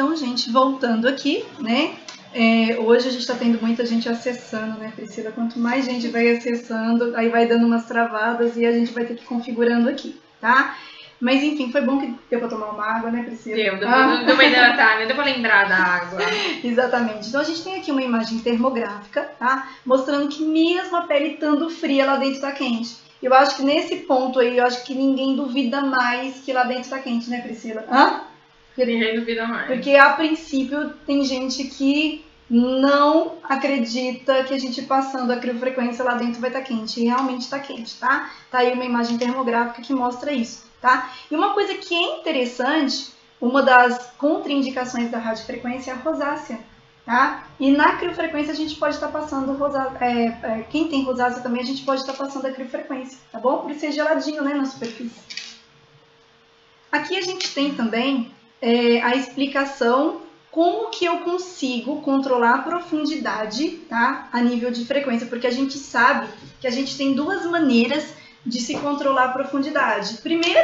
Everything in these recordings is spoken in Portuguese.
Então, gente, voltando aqui, né? Hoje a gente está tendo muita gente acessando, né, Priscila? Quanto mais gente vai acessando, aí vai dando umas travadas e a gente vai ter que ir configurando aqui, tá? Mas enfim, foi bom que deu para tomar uma água, né, Priscila? Deu para hidratar, né? Deu para lembrar da água. Exatamente. Então a gente tem aqui uma imagem termográfica, tá? Mostrando que mesmo a pele estando fria, lá dentro está quente. Eu acho que nesse ponto aí, eu acho que ninguém duvida mais que lá dentro está quente, né, Priscila? Ninguém duvida mais. Porque a princípio tem gente que não acredita que a gente passando a criofrequência lá dentro vai estar quente. E realmente está quente, tá? Tá aí uma imagem termográfica que mostra isso, tá? E uma coisa que é interessante, uma das contraindicações da radiofrequência é a rosácea, tá? E na criofrequência a gente pode estar passando rosácea. Quem tem rosácea também a gente pode estar passando a criofrequência, tá bom? Por ser geladinho, né, na superfície. Aqui a gente tem também a explicação como que eu consigo controlar a profundidade, tá? A nível de frequência, porque a gente sabe que a gente tem duas maneiras de se controlar a profundidade. Primeiro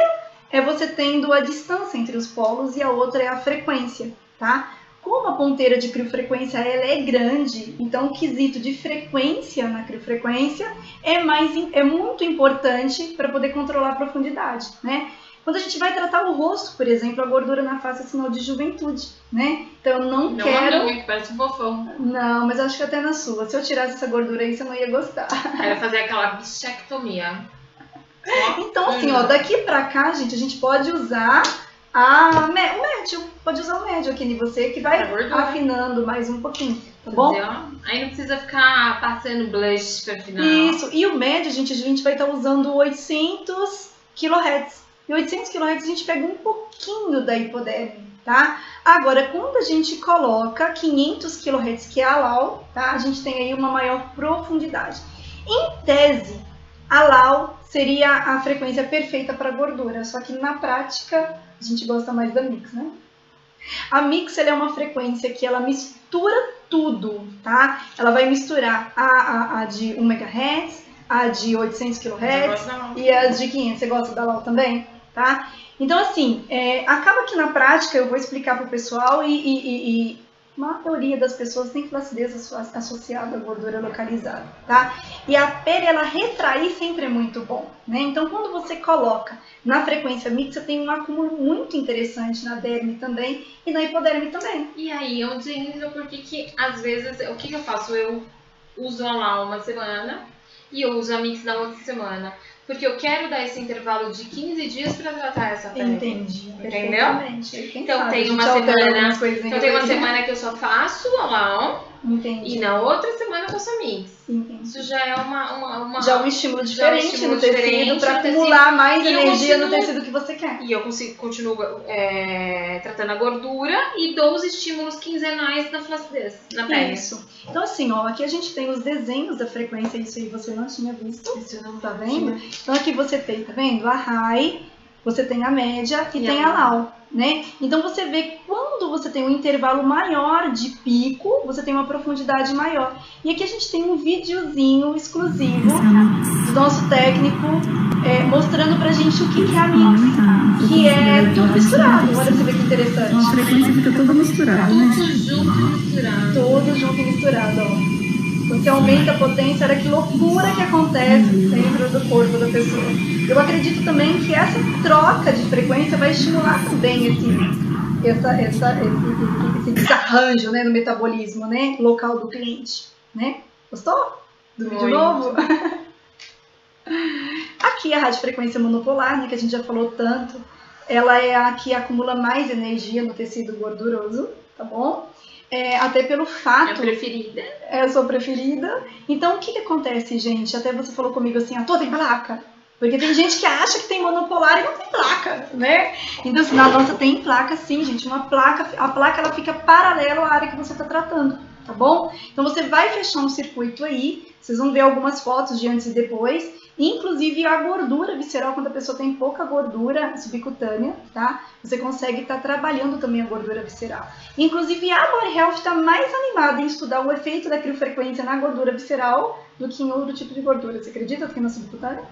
é você tendo a distância entre os polos e a outra é a frequência, tá? Como a ponteira de criofrequência ela é grande, então o quesito de frequência na criofrequência é muito importante para poder controlar a profundidade, né? Quando a gente vai tratar o rosto, por exemplo, a gordura na face é sinal de juventude, né? Então eu não quero... Não, parece um fofão. Não, mas acho que até na sua. Se eu tirasse essa gordura aí, você não ia gostar. Era fazer aquela bichectomia. Então, assim, ó, daqui pra cá, gente, a gente pode usar o médio. Pode usar o médio aqui em você, que vai afinando mais um pouquinho, tá bom? Aí não precisa ficar passando blush pra afinar. Isso, e o médio, gente, a gente vai estar usando 800 kHz. E 800 kHz a gente pega um pouquinho da hipoderme, tá? Agora, quando a gente coloca 500 kHz, que é a LAU, tá? A gente tem aí uma maior profundidade. Em tese, a LAU seria a frequência perfeita para gordura, só que na prática a gente gosta mais da Mix, né? A Mix ela é uma frequência que ela mistura tudo, tá? Ela vai misturar a de 1 MHz, a de 800 kHz e a de 500. Você gosta da LAU também? Tá? Então, assim, acaba que na prática eu vou explicar para o pessoal e a maioria das pessoas tem flacidez associada à gordura localizada, tá? E a pele, ela retrair sempre é muito bom, né? Então, quando você coloca na frequência mix, você tem um acúmulo muito interessante na derme também e na hipoderme também. E aí, eu entendo porque que, às vezes, o que eu faço? Eu uso a LAU uma semana e eu uso a Mix na outra semana. Porque eu quero dar esse intervalo de 15 dias para tratar essa pele. Entendi. Entendeu? Então tem uma semana que eu só faço a LAU. Entendi. E na outra semana eu faço a Mix. Entendi. Isso já é já um estímulo diferente no tecido para acumular mais energia no tecido que você quer. E eu continuo tratando a gordura e dou os estímulos quinzenais da flacidez na pele. Isso. Então assim, ó, aqui a gente tem os desenhos da frequência, isso aí você não tinha visto, você não tá vendo? Então aqui você tem, tá vendo? A high, você tem a média e tem a low, né? Então você vê quando você tem um intervalo maior de pico, você tem uma profundidade maior. E aqui a gente tem um videozinho exclusivo do nosso técnico mostrando pra gente o que é a Mix, que é tudo misturado. Olha pra você ver que interessante. A frequência fica toda misturada, né? Tudo junto e misturado, ó. Você aumenta a potência, olha que loucura que acontece dentro do corpo da pessoa. Eu acredito também que essa troca de frequência vai estimular também esse desarranjo, né, no metabolismo, né, local do cliente, né? Gostou do vídeo novo? Aqui a radiofrequência monopolar, né, que a gente já falou tanto, ela é a que acumula mais energia no tecido gorduroso, tá bom? Até pelo fato... É a preferida. É a sua preferida. Então, o que acontece, gente? Até você falou comigo assim, a tua tem placa. Porque tem gente que acha que tem monopolar e não tem placa, né? Então, assim, na nossa tem placa sim, gente. Uma placa, a placa ela fica paralelo à área que você está tratando, tá bom? Então, você vai fechar um circuito aí. Vocês vão ver algumas fotos de antes e depois. Inclusive a gordura visceral, quando a pessoa tem pouca gordura subcutânea, tá? Você consegue estar trabalhando também a gordura visceral. Inclusive a Body Health está mais animada em estudar o efeito da criofrequência na gordura visceral do que em outro tipo de gordura. Você acredita que na subcutânea?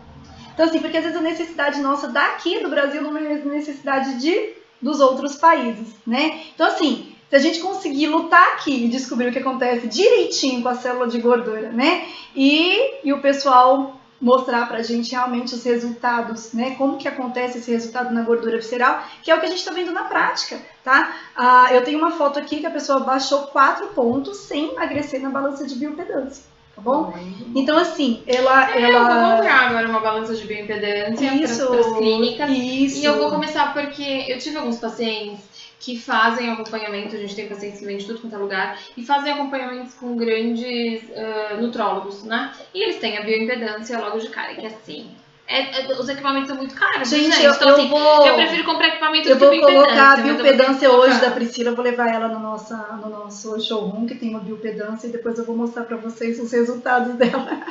Então assim, porque às vezes a necessidade nossa daqui do Brasil não é necessidade de dos outros países, né? Então, assim, se a gente conseguir lutar aqui e descobrir o que acontece direitinho com a célula de gordura, né? E o pessoal mostrar pra gente realmente os resultados, né? Como que acontece esse resultado na gordura visceral, que é o que a gente tá vendo na prática, tá? Eu tenho uma foto aqui que a pessoa baixou 4 pontos sem emagrecer na balança de bioimpedância, tá bom? Então, assim, ela... Eu vou comprar agora uma balança de bioimpedância para as clínicas. Isso. E eu vou começar porque eu tive alguns pacientes que fazem acompanhamento, a gente tem pacientes que vêm de tudo quanto é lugar, e fazem acompanhamentos com grandes nutrólogos, né? E eles têm a bioimpedância logo de cara, que assim, os equipamentos são muito caros, gente. Então, assim, eu prefiro comprar equipamento do que bioimpedância. Eu vou colocar a bioimpedância hoje da Priscila, Priscila, eu vou levar ela no nosso showroom, que tem uma bioimpedância, e depois eu vou mostrar pra vocês os resultados dela.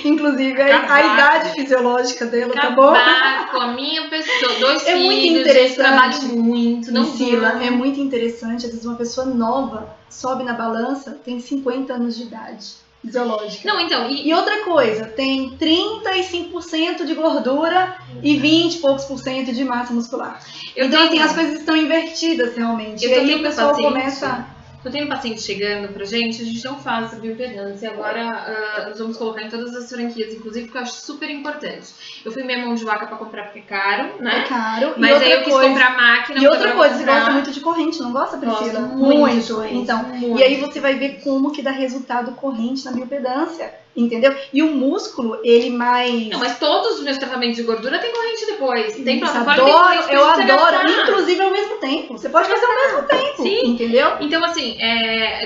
Inclusive a idade fisiológica dela, tá bom? Com a minha pessoa, 2 filhos, muito interessante. Trabalho muito, não Priscila, é muito interessante. Às vezes uma pessoa nova sobe na balança, tem 50 anos de idade fisiológica. Não, então, e outra coisa, tem 35% de gordura e 20 e poucos por cento de massa muscular. Então, assim, as coisas estão invertidas realmente. E aí o pessoal começa... Eu tenho um paciente chegando pra gente, a gente não faz bioimpedância. Agora nós vamos colocar em todas as franquias, inclusive, porque eu acho super importante. Eu fui minha mão de vaca pra comprar porque é caro, né? É caro. Mas aí eu quis comprar máquina. E outra coisa, você gosta muito de corrente, não gosta, Priscila? Gosto muito. Então, muito. E aí você vai ver como que dá resultado corrente na bioimpedância. Entendeu? E o músculo, ele mais... Não, mas todos os meus tratamentos de gordura tem corrente depois. Tem plataforma, eu adoro. Inclusive ao mesmo tempo. Você pode fazer ao mesmo tempo. Sim. Entendeu? Então, assim,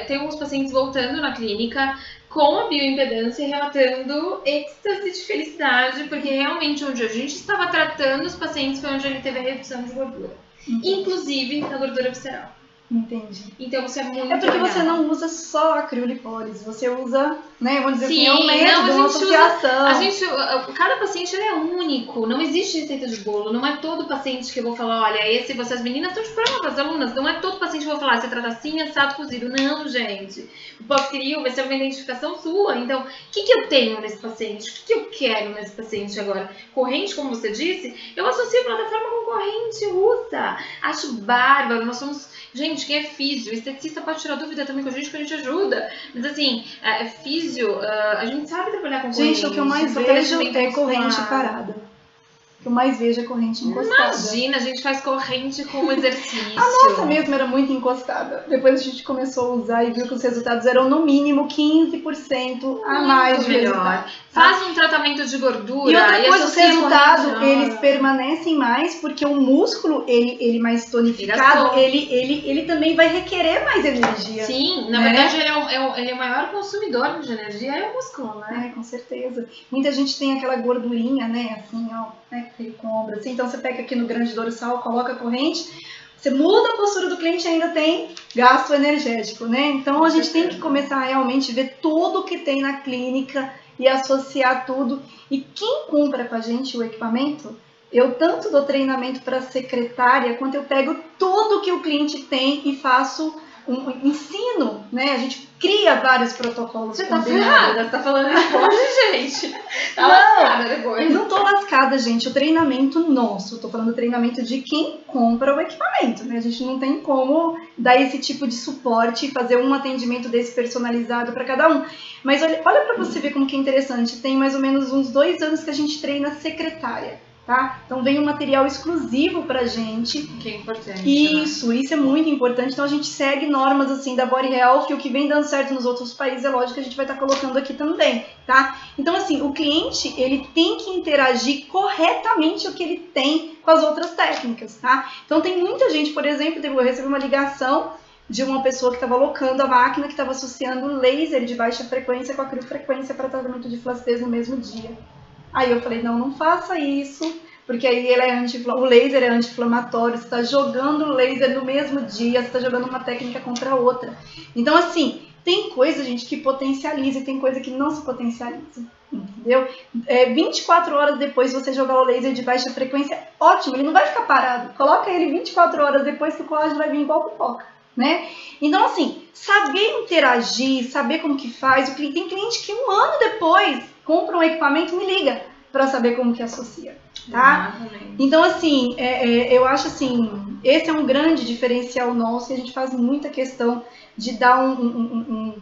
tem alguns pacientes voltando na clínica com a bioimpedância relatando êxtase de felicidade, porque realmente onde a gente estava tratando os pacientes foi onde ele teve a redução de gordura. Inclusive na gordura visceral. Entendi. Então você é muito porque legal. você não usa só a criolipólise, você usa, né, vamos dizer Sim, assim, é um método, uma associação. Cada paciente ele é único, não existe receita de bolo, não é todo paciente que eu vou falar, olha, as meninas estão de prova, as alunas, não é todo paciente que eu vou falar, você trata assim, assado, cozido, não, gente. O pós-crio vai ser uma identificação sua, então, o que eu tenho nesse paciente? O que eu quero nesse paciente agora? Corrente, como você disse, eu associo a plataforma com corrente russa, acho bárbaro, nós somos... Gente, quem é físio, esteticista pode tirar dúvida também com a gente, que a gente ajuda. Mas assim, físio, a gente sabe trabalhar com corrente. Gente, o que eu mais vejo é corrente parada. O que eu mais vejo é corrente encostada. Imagina, a gente faz corrente com exercício. A nossa mesmo era muito encostada. Depois a gente começou a usar e viu que os resultados eram no mínimo 15% a mais de melhor. Faz um tratamento de gordura. E outra coisa, os resultados, eles permanecem mais porque o músculo, ele mais tonificado, ele também vai requerer mais energia. Sim, na verdade ele é o maior consumidor de energia, é o músculo, né? Com certeza. Muita gente tem aquela gordurinha, né, assim, ó, né, aquele ombro, assim. Então você pega aqui no grande dorsal, coloca a corrente, você muda a postura do cliente e ainda tem gasto energético, né? Então a gente tem que começar a realmente ver tudo que tem na clínica e associar tudo. E quem compra com a gente o equipamento, eu tanto dou treinamento para secretária, quanto eu pego tudo que o cliente tem e faço um ensino, né? A gente cria vários protocolos. Você tá ferrada, você tá falando depois, gente. Tá lascada depois. Não tô lascada, gente. O treinamento nosso, tô falando treinamento de quem compra o equipamento, né? A gente não tem como dar esse tipo de suporte e fazer um atendimento desse personalizado para cada um. Mas olha para você ver como que é interessante. Tem mais ou menos uns 2 anos que a gente treina secretária. Tá? Então vem um material exclusivo pra gente. Que é importante. Isso é muito importante. Então a gente segue normas assim da Body Health, e o que vem dando certo nos outros países é lógico que a gente vai estar colocando aqui também, tá? Então assim, o cliente, ele tem que interagir corretamente o que ele tem com as outras técnicas, tá? Então tem muita gente, por exemplo, eu recebi uma ligação de uma pessoa que estava alocando a máquina, que estava associando laser de baixa frequência com a criofrequência para tratamento de flacidez no mesmo dia. Aí eu falei, não faça isso, porque aí o laser é anti-inflamatório, você está jogando o laser no mesmo dia, você está jogando uma técnica contra a outra. Então, assim, tem coisa, gente, que potencializa e tem coisa que não se potencializa, entendeu? 24 horas depois você jogar o laser de baixa frequência, ótimo, ele não vai ficar parado. Coloca ele 24 horas depois que o colágeno vai vir igual pipoca, né? Então, assim, saber interagir, saber como que faz. Tem cliente que 1 ano depois compra um equipamento e me liga para saber como que associa, tá? Então, assim, eu acho assim, esse é um grande diferencial nosso e a gente faz muita questão de dar um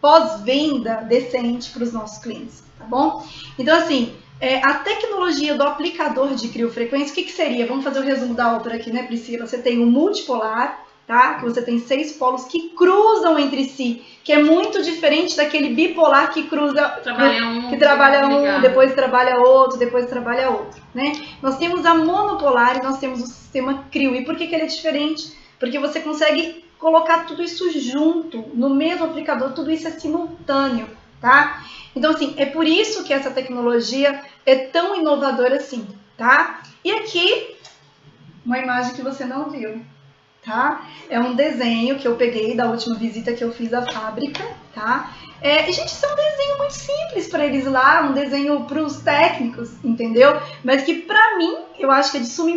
pós-venda decente para os nossos clientes, tá bom? Então, assim, a tecnologia do aplicador de criofrequência, o que seria? Vamos fazer o resumo da ópera aqui, né, Priscila? Você tem o multipolar, tá? Que você tem 6 polos que cruzam entre si, que é muito diferente daquele bipolar que cruza, que trabalha um, depois trabalha outro, depois trabalha outro, né? Nós temos a monopolar e nós temos o sistema crio. E por que ele é diferente? Porque você consegue colocar tudo isso junto, no mesmo aplicador, tudo isso é simultâneo, tá? Então, assim, é por isso que essa tecnologia é tão inovadora assim, tá? E aqui, uma imagem que você não viu. Tá? É um desenho que eu peguei da última visita que eu fiz à fábrica, tá? E, gente, isso é um desenho muito simples para eles lá, um desenho para os técnicos, entendeu? Mas que para mim, eu acho que é de suma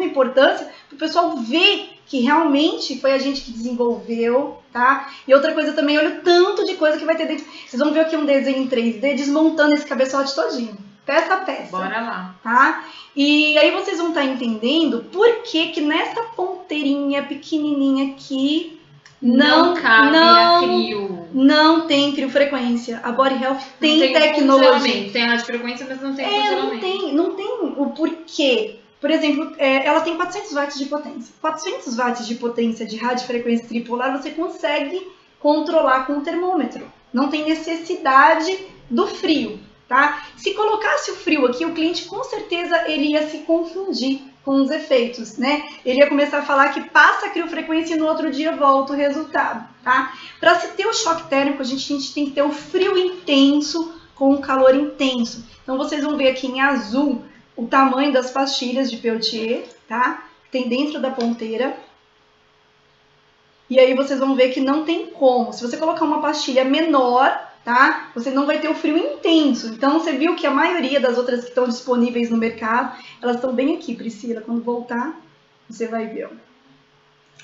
importância para o pessoal ver que realmente foi a gente que desenvolveu, tá? E outra coisa também, olha o tanto de coisa que vai ter dentro. Vocês vão ver aqui um desenho em 3D desmontando esse cabeçote todinho, peça a peça. Bora lá. Tá? E aí vocês vão estar entendendo por que nessa ponteirinha pequenininha aqui não cabe a crio. Não tem criofrequência. A Body Health tem tecnologia. Tem radiofrequência, mas não tem funcionamento. Não tem o porquê. Por exemplo, ela tem 400 watts de potência. 400 watts de potência de radiofrequência tripolar você consegue controlar com o termômetro. Não tem necessidade do frio. Tá? Se colocasse o frio aqui, o cliente com certeza ele ia se confundir com os efeitos, né? Ele ia começar a falar que passa a criofrequência e no outro dia volta o resultado, tá? Para se ter o choque térmico, a gente tem que ter o frio intenso com o calor intenso. Então vocês vão ver aqui em azul o tamanho das pastilhas de Peltier, tá? Tem dentro da ponteira. E aí vocês vão ver que não tem como. Se você colocar uma pastilha menor, tá? Você não vai ter o frio intenso. Então, você viu que a maioria das outras que estão disponíveis no mercado, elas estão bem aqui, Priscila. Quando voltar, você vai ver, ó.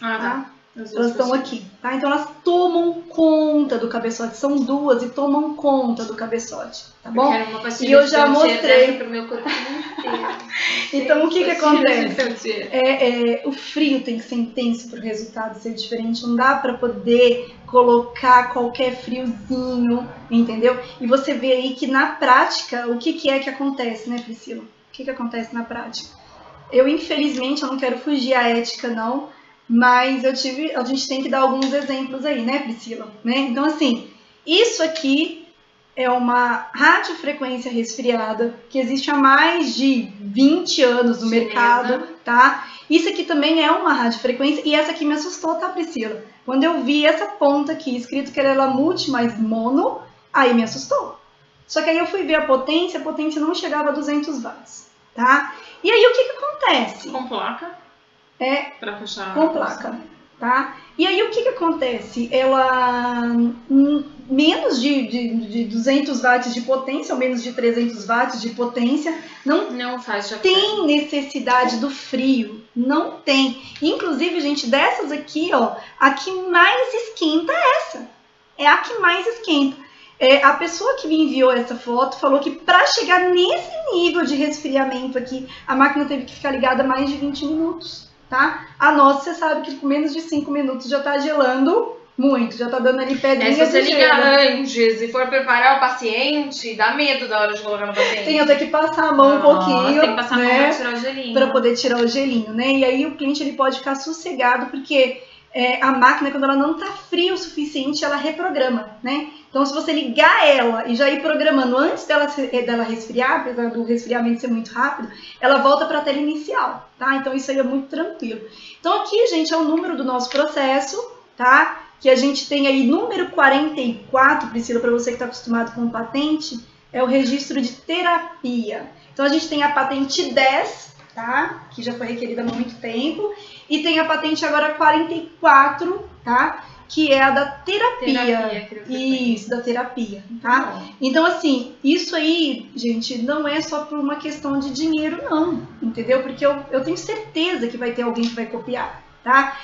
Tá? Elas estão aqui, tá? Então, elas tomam conta do cabeçote. São 2 e tomam conta do cabeçote, tá bom? E eu já mostrei pro meu corpo inteiro. Então, o que acontece? O frio tem que ser intenso para o resultado ser diferente. Não dá para poder colocar qualquer friozinho, entendeu? E você vê aí que na prática, o que é que acontece, né, Priscila? O que acontece na prática? Infelizmente, eu não quero fugir à ética, não. Mas a gente tem que dar alguns exemplos aí, né, Priscila? Né? Então, assim, isso aqui é uma radiofrequência resfriada que existe há mais de 20 anos no mercado, tá? Isso aqui também é uma radiofrequência e essa aqui me assustou, tá, Priscila? Quando eu vi essa ponta aqui, escrito que era multi mais mono, aí me assustou. Só que aí eu fui ver a potência não chegava a 200 watts, tá? E aí o que acontece? Com placa? Pra fechar com placa, tá? E aí o que acontece? Ela menos de 200 watts de potência ou menos de 300 watts de potência não faz tem necessidade do frio, não tem. Inclusive, gente, dessas aqui, ó, a que mais esquenta é essa. É a que mais esquenta. A pessoa que me enviou essa foto falou que para chegar nesse nível de resfriamento aqui, a máquina teve que ficar ligada mais de 20 minutos. Tá? A nossa, você sabe que com menos de 5 minutos já tá gelando muito, já tá dando ali pedrinha de gelo. Se você ligar antes e for preparar o paciente, dá medo da hora de colocar no paciente. Tem até que passar a mão um pouquinho, tem que passar a mão pra tirar o gelinho. Pra poder tirar o gelinho, né? E aí o cliente ele pode ficar sossegado, porque a máquina, quando ela não tá fria o suficiente, ela reprograma, né? Então, se você ligar ela e já ir programando antes dela resfriar, apesar do resfriamento ser muito rápido, ela volta para a tela inicial, tá? Então, isso aí é muito tranquilo. Então, aqui, gente, é o número do nosso processo, tá? Que a gente tem aí, número 44, Priscila, para você que está acostumado com patente, é o registro de terapia. Então, a gente tem a patente 10, tá? Que já foi requerida há muito tempo. E tem a patente agora 44, tá? Que é a da terapia. Isso, da terapia, tá? Então, assim, isso aí, gente, não é só por uma questão de dinheiro, não, entendeu? Porque eu tenho certeza que vai ter alguém que vai copiar, tá?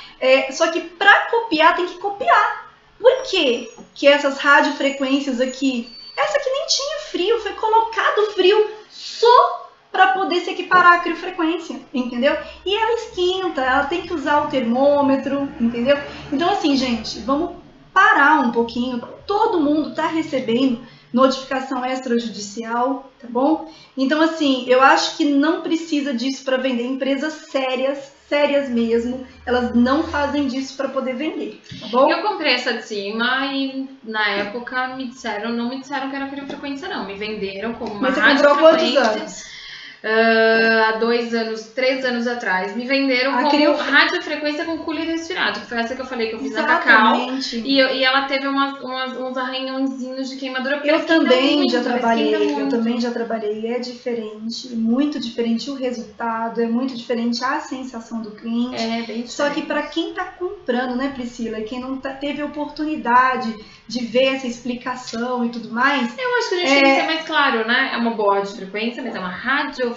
Só que para copiar, tem que copiar. Por quê? Que essas radiofrequências aqui, essa aqui nem tinha frio, foi colocado frio só para poder se equiparar à criofrequência, entendeu? E ela esquenta, ela tem que usar o termômetro, entendeu? Então assim, gente, vamos parar um pouquinho. Todo mundo está recebendo notificação extrajudicial, tá bom? Então assim, eu acho que não precisa disso para vender. Empresas sérias mesmo, elas não fazem disso para poder vender, tá bom? Eu comprei essa de cima e na época não me disseram que era criofrequência não, me venderam como uma Mas você comprou há quantos radiofrequência. anos? Há 3 anos atrás. Me venderam A como radiofrequência com cooler resfriado, que foi essa que eu falei que eu fiz Exatamente. na Cacau. E ela teve uns arranhãozinhos de queimadura. Eu também já trabalhei, é diferente, muito diferente o resultado, é muito diferente a sensação do cliente. É, bem diferente. Só que para quem está comprando, né, Priscila, e quem não teve oportunidade de ver essa explicação e tudo mais... Eu acho que a gente tem que ser mais claro, né? É uma boa radiofrequência, mas é uma radiofrequência.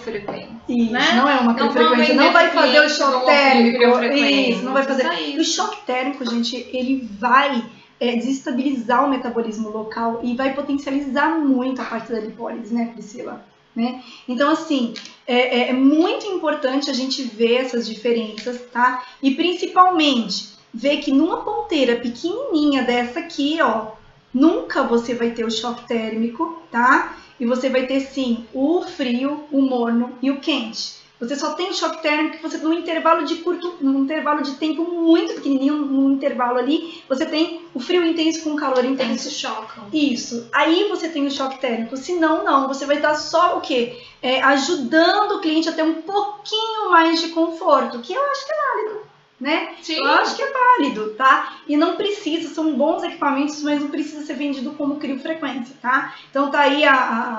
Isso, né? não é uma criofrequência, não vai fazer o choque térmico. Isso, não vai fazer. O choque térmico, gente, ele vai desestabilizar o metabolismo local e vai potencializar muito a parte da lipólise, né, Priscila? Né? Então, assim, é muito importante a gente ver essas diferenças, tá? E principalmente ver que numa ponteira pequenininha dessa aqui, ó, nunca você vai ter o choque térmico, tá? E você vai ter sim o frio, o morno e o quente. Você só tem o choque térmico que você num intervalo de tempo muito pequenininho, num intervalo ali, você tem o frio intenso com o calor intenso. Eles se chocam. Isso. Aí você tem o choque térmico. Senão, não. Você vai estar só o quê? Ajudando o cliente a ter um pouquinho mais de conforto, que eu acho que é válido. Né? Sim. Eu acho que é válido, tá? E não precisa, são bons equipamentos, mas não precisa ser vendido como criofrequência, tá? Então tá aí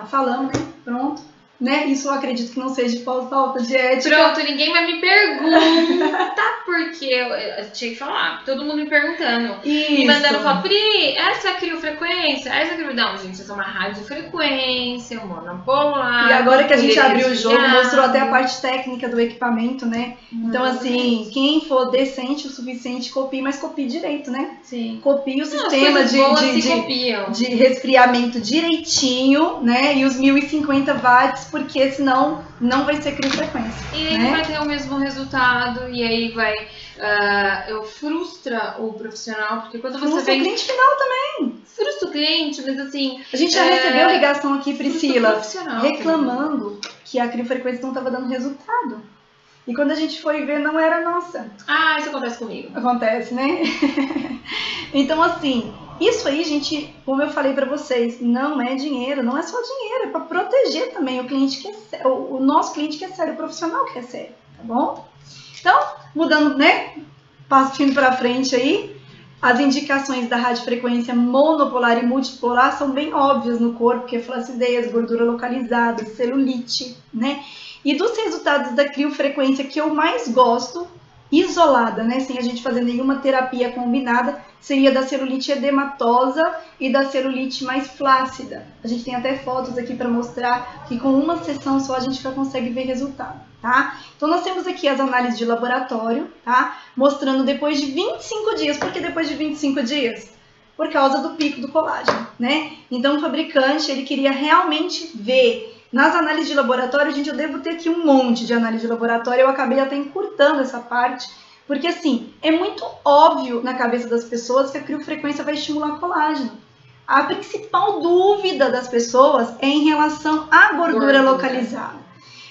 falando, né? Pronto. Né? Isso eu acredito que não seja falta de ética. Pronto, ninguém vai me perguntar porque eu tinha que falar. Todo mundo me perguntando. Isso. Me mandando foto. Pri, essa é a criofrequência? Não, gente, essa é uma radiofrequência, monopolar. E agora que a gente abriu o jogo, resfriado. mostrou até a parte técnica do equipamento, né? Então, assim, quem for decente o suficiente, copie, mas copie direito, né? Sim. Copie o sistema de resfriamento direitinho, né? E os 1050 watts, porque senão não vai ser criofrequência. E aí né? vai ter o mesmo resultado, e aí vai frustra o profissional, porque quando você Frustra o cliente final também. Frustra o cliente, mas assim... A gente já recebeu ligação aqui, Priscila, reclamando também. Que a criofrequência não estava dando resultado. E quando a gente foi ver, não era nossa. Ah, isso acontece comigo. Acontece, né? Então, assim, isso aí, gente, como eu falei pra vocês, não é dinheiro, não é só dinheiro, é pra proteger também o cliente que é sério, o nosso cliente que é sério, o profissional que é sério, tá bom? Então, mudando, né? Partindo pra frente aí, as indicações da radiofrequência monopolar e multipolar são bem óbvias no corpo, que é flacidez, gordura localizada, celulite, né? E dos resultados da criofrequência que eu mais gosto, isolada, né, sem a gente fazer nenhuma terapia combinada, seria da celulite edematosa e da celulite mais flácida. A gente tem até fotos aqui para mostrar que com uma sessão só a gente já consegue ver resultado, tá? Então nós temos aqui as análises de laboratório, tá? Mostrando depois de 25 dias. Por que depois de 25 dias? Por causa do pico do colágeno, né? Então o fabricante, ele queria realmente ver. Nas análises de laboratório, gente, eu devo ter aqui um monte de análise de laboratório, eu acabei até encurtando essa parte, porque assim, é muito óbvio na cabeça das pessoas que a criofrequência vai estimular colágeno. A principal dúvida das pessoas é em relação à gordura localizada.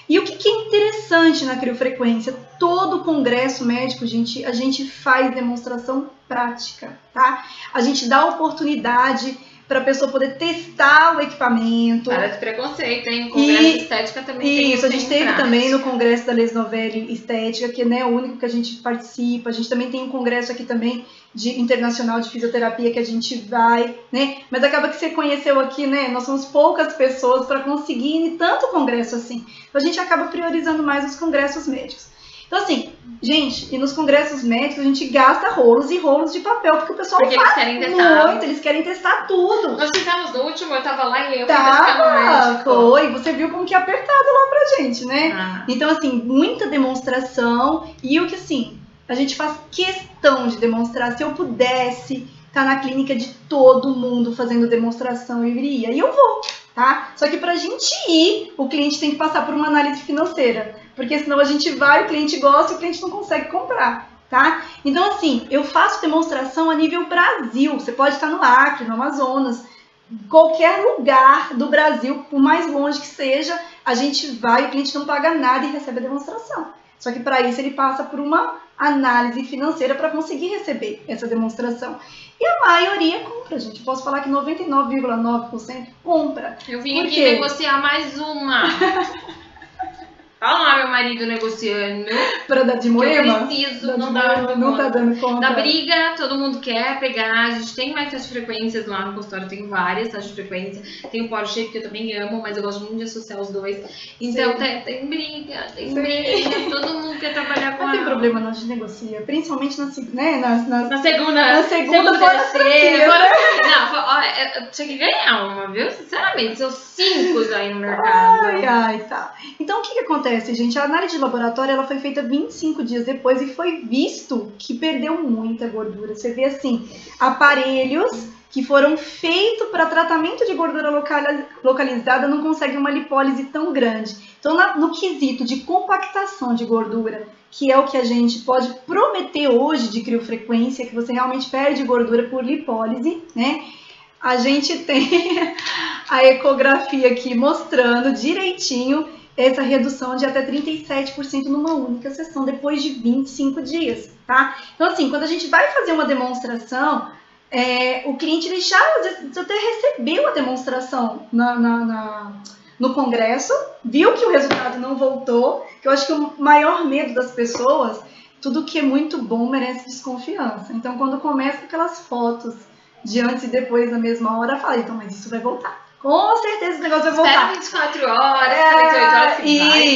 E o que é interessante na criofrequência? Todo congresso médico, gente, a gente faz demonstração prática, tá? A gente dá oportunidade para a pessoa poder testar o equipamento. Para de preconceito, hein? O congresso de estética também tem. Isso, a gente teve também no congresso da Les Novelli Estética, que é o único que a gente participa. A gente também tem um congresso aqui também de internacional de fisioterapia que a gente vai, né? Mas acaba que você conheceu aqui, né? Nós somos poucas pessoas para conseguir ir tanto congresso assim. Então a gente acaba priorizando mais os congressos médicos. Então, assim, gente, e nos congressos médicos a gente gasta rolos e rolos de papel, porque o pessoal porque faz eles querem testar. muito, eles querem testar tudo. Nós fizemos no último, eu tava lá e eu fui testar no médico. Foi, você viu como que é apertado lá pra gente, né? Ah. Então, assim, muita demonstração e o que, assim, a gente faz questão de demonstrar. Se eu pudesse estar na clínica de todo mundo fazendo demonstração, eu iria. E eu vou, tá? Só que para a gente ir, o cliente tem que passar por uma análise financeira, porque senão a gente vai, o cliente gosta e o cliente não consegue comprar, tá? Então, assim, eu faço demonstração a nível Brasil. Você pode estar no Acre, no Amazonas, qualquer lugar do Brasil, por mais longe que seja, a gente vai, o cliente não paga nada e recebe a demonstração. Só que para isso ele passa por uma análise financeira para conseguir receber essa demonstração. E a maioria compra, gente. Posso falar que 99,9% compra. Eu vim aqui negociar mais uma. Olha lá meu marido negociando. Para dar de moema? Eu preciso, não tá dando conta. Da briga, todo mundo quer pegar. A gente tem mais taxas de frequências lá no consultório, tem várias taxas de frequência. Tem o Porsche, que eu também amo, mas eu gosto muito de associar os dois. Então tem briga, todo mundo quer trabalhar com ela. Não tem problema, não, a gente negocia. Principalmente na segunda, terceira. Não, tinha que ganhar uma, viu? Sinceramente, são 5 aí no mercado. Ai, tá. Então o que acontece, gente? A análise de laboratório ela foi feita 25 dias depois e foi visto que perdeu muita gordura. Você vê assim, aparelhos que foram feitos para tratamento de gordura localizada não conseguem uma lipólise tão grande. Então, no quesito de compactação de gordura, que é o que a gente pode prometer hoje de criofrequência, que você realmente perde gordura por lipólise, né? A gente tem a ecografia aqui mostrando direitinho essa redução de até 37% numa única sessão, depois de 25 dias, tá? Então, assim, quando a gente vai fazer uma demonstração, o cliente ele já até recebeu a demonstração no congresso, viu que o resultado não voltou, que eu acho que o maior medo das pessoas, tudo que é muito bom merece desconfiança. Então, quando começa aquelas fotos de antes e depois na mesma hora, fala, então, mas isso vai voltar. Com certeza esse negócio vai voltar. Espera 24 horas, 48 horas que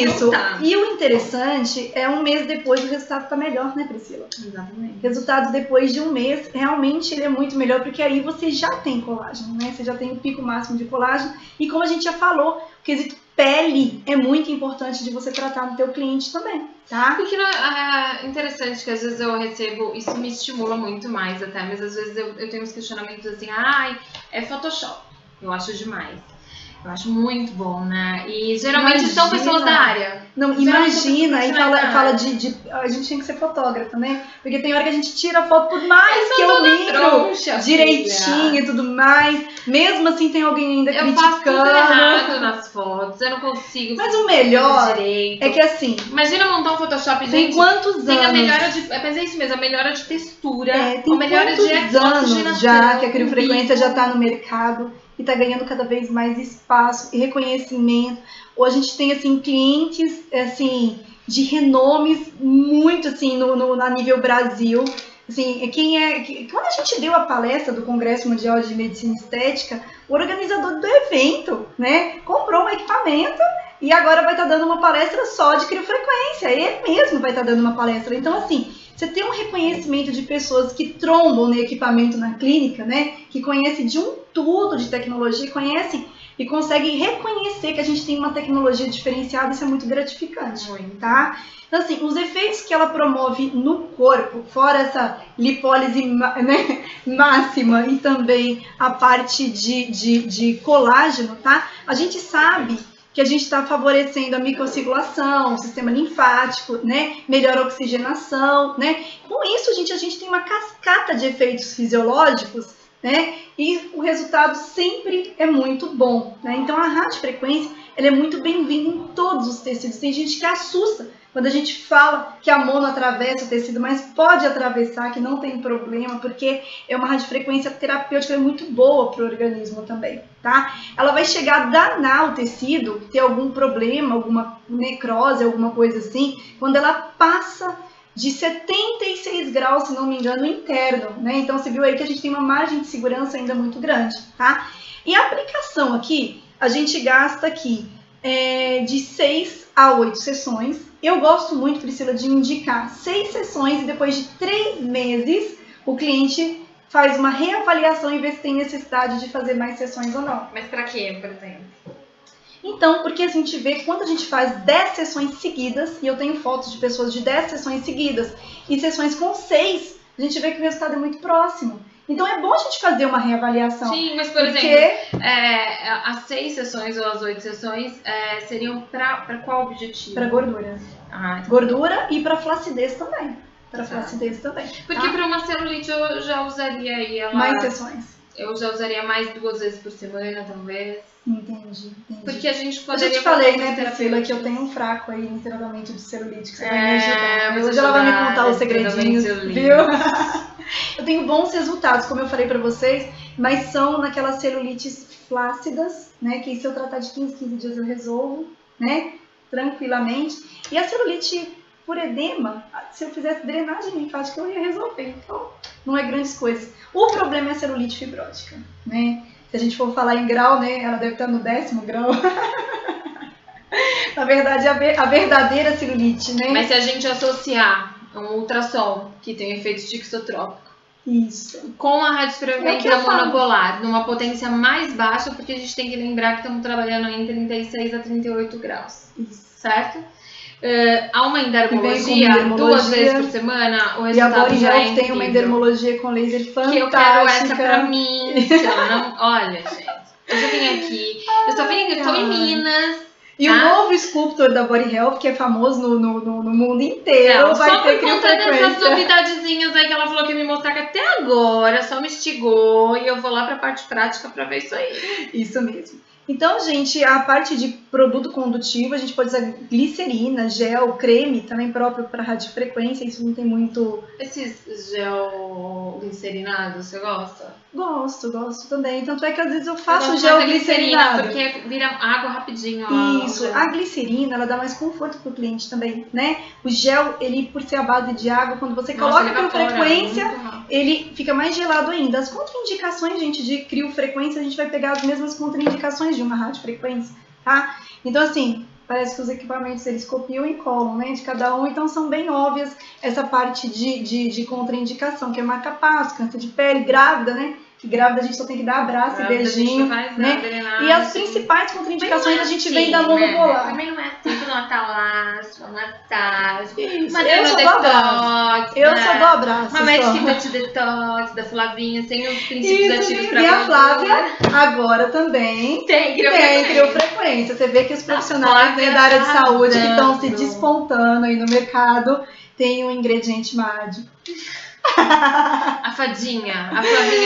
isso. Vai voltar. E o interessante é um mês depois o resultado tá melhor, né, Priscila? Exatamente. Resultado depois de um mês, realmente ele é muito melhor, porque aí você já tem colágeno, né? Você já tem o pico máximo de colágeno. E como a gente já falou, o quesito pele é muito importante de você tratar no teu cliente também, tá? Porque é interessante que às vezes eu recebo, isso me estimula muito mais até, mas às vezes eu tenho uns questionamentos assim, é Photoshop. Eu acho demais. Eu acho muito bom, né? E geralmente são pessoas da área. Não, imagina, e fala de. A gente tem que ser fotógrafa, né? Porque tem hora que a gente tira a foto por mais que eu micro, direitinho e tudo mais. Mesmo assim, tem alguém ainda criticando. Eu faço tudo errado nas fotos, eu não consigo. Mas o melhor direito. é que assim. Imagina montar um Photoshop, gente. Tem quantos anos? Tem a melhora de. Mas é isso mesmo, a melhora de textura. Tem a melhora quantos anos já que a criofrequência já tá no mercado e está ganhando cada vez mais espaço e reconhecimento. Ou a gente tem assim clientes assim de renomes muito assim a nível Brasil. Assim, quando a gente deu a palestra do Congresso Mundial de Medicina Estética, o organizador do evento, né, comprou um equipamento e agora vai estar dando uma palestra só de criofrequência. Ele mesmo vai estar dando uma palestra. Então, assim, você tem um reconhecimento de pessoas que trombam no equipamento na clínica, né? Que conhecem de um tudo de tecnologia, conhecem e conseguem reconhecer que a gente tem uma tecnologia diferenciada, isso é muito gratificante, tá? Então, assim, os efeitos que ela promove no corpo, fora essa lipólise, né, máxima e também a parte de colágeno, tá? A gente sabe que a gente está favorecendo a microcirculação, o sistema linfático, né? Melhor oxigenação, né? Com isso, a gente tem uma cascata de efeitos fisiológicos, né? E o resultado sempre é muito bom, né? Então, a radiofrequência, ela é muito bem-vinda em todos os tecidos. Tem gente que assusta quando a gente fala que a mão não atravessa o tecido, mas pode atravessar, que não tem problema, porque é uma radiofrequência terapêutica muito boa para o organismo também, tá? Ela vai chegar a danar o tecido, ter algum problema, alguma necrose, alguma coisa assim, quando ela passa de 76 graus, se não me engano, interno, né? Então, você viu aí que a gente tem uma margem de segurança ainda muito grande, tá? E a aplicação aqui, a gente gasta aqui de 6 a 8 sessões. Eu gosto muito, Priscila, de indicar 6 sessões e depois de 3 meses o cliente faz uma reavaliação e vê se tem necessidade de fazer mais sessões ou não. Mas pra quê, por exemplo? Então, porque a gente vê que quando a gente faz 10 sessões seguidas, e eu tenho fotos de pessoas de 10 sessões seguidas, e sessões com 6, a gente vê que o resultado é muito próximo. Então é bom a gente fazer uma reavaliação. Sim, mas por exemplo, as 6 sessões ou as 8 sessões seriam para qual objetivo? Para gordura. Então gordura e para flacidez também. Para flacidez também. Porque para uma celulite eu já usaria aí ela... Mais sessões. Eu já usaria mais 2 vezes por semana, talvez. Entendi. Porque a gente Eu poderia... já te falei, né, Priscila, que eu tenho um fraco aí no tratamento de celulite, que você vai me ajudar. Hoje ela vai me contar os segredinhos, viu? Eu tenho bons resultados, como eu falei pra vocês, mas são naquelas celulites flácidas, né, que se eu tratar de 15 dias eu resolvo, né, tranquilamente. E a celulite por edema, se eu fizesse drenagem linfática eu ia resolver, então não é grandes coisas. O problema é a celulite fibrótica, né? Se a gente for falar em grau, né, ela deve estar no 10º grau. Na verdade, a verdadeira celulite, né? Mas se a gente associar um ultrassom, que tem efeito tixotrópico, isso, com a radiofrequência monopolar, numa potência mais baixa, porque a gente tem que lembrar que estamos trabalhando em 36 a 38 graus, isso. Certo? Há uma endermologia 2 vezes por semana, o resultado já é incrível. Tem uma endermologia com laser fantástica. Que eu quero essa pra mim. Olha, gente, eu já vim aqui, eu estou em Minas. E o novo sculptor da Body Health, que é famoso no mundo inteiro, vai ter criofrequência. Só por conta dessas novidadezinhas aí que ela falou que ia me mostrar, que até agora só me instigou, e eu vou lá pra parte prática pra ver isso aí. Isso mesmo. Então, gente, a parte de produto condutivo, a gente pode usar glicerina, gel, creme, também próprio para radiofrequência, isso não tem muito... Esses gel glicerinado, você gosta? Gosto também. Tanto é que às vezes eu faço gel glicerinado. Porque vira água rapidinho. Isso, a glicerina, ela dá mais conforto pro cliente também, né? O gel, ele por ser a base de água, quando você coloca a criofrequência, ele fica mais gelado ainda. As contraindicações, gente, de criofrequência, a gente vai pegar as mesmas contraindicações de uma radiofrequência, tá? Então, assim, parece que os equipamentos, eles copiam e colam, né, de cada um, então são bem óbvias essa parte de contraindicação, que é marca-passo, câncer de pele, grávida, né? Que grávida a gente só tem que dar abraço e beijinho, né? E as principais contraindicações a gente vem da monopolar. Também não é assim, tu não tá lá, só massagem. Eu só dou abraço. Eu só dou abraço. Uma médica de detox da Flavinha, sem os princípios ativos pra E a Flávia agora também tem criofrequência. Você vê que os profissionais da área de saúde que estão se despontando aí no mercado tem um ingrediente mágico. A Flavinha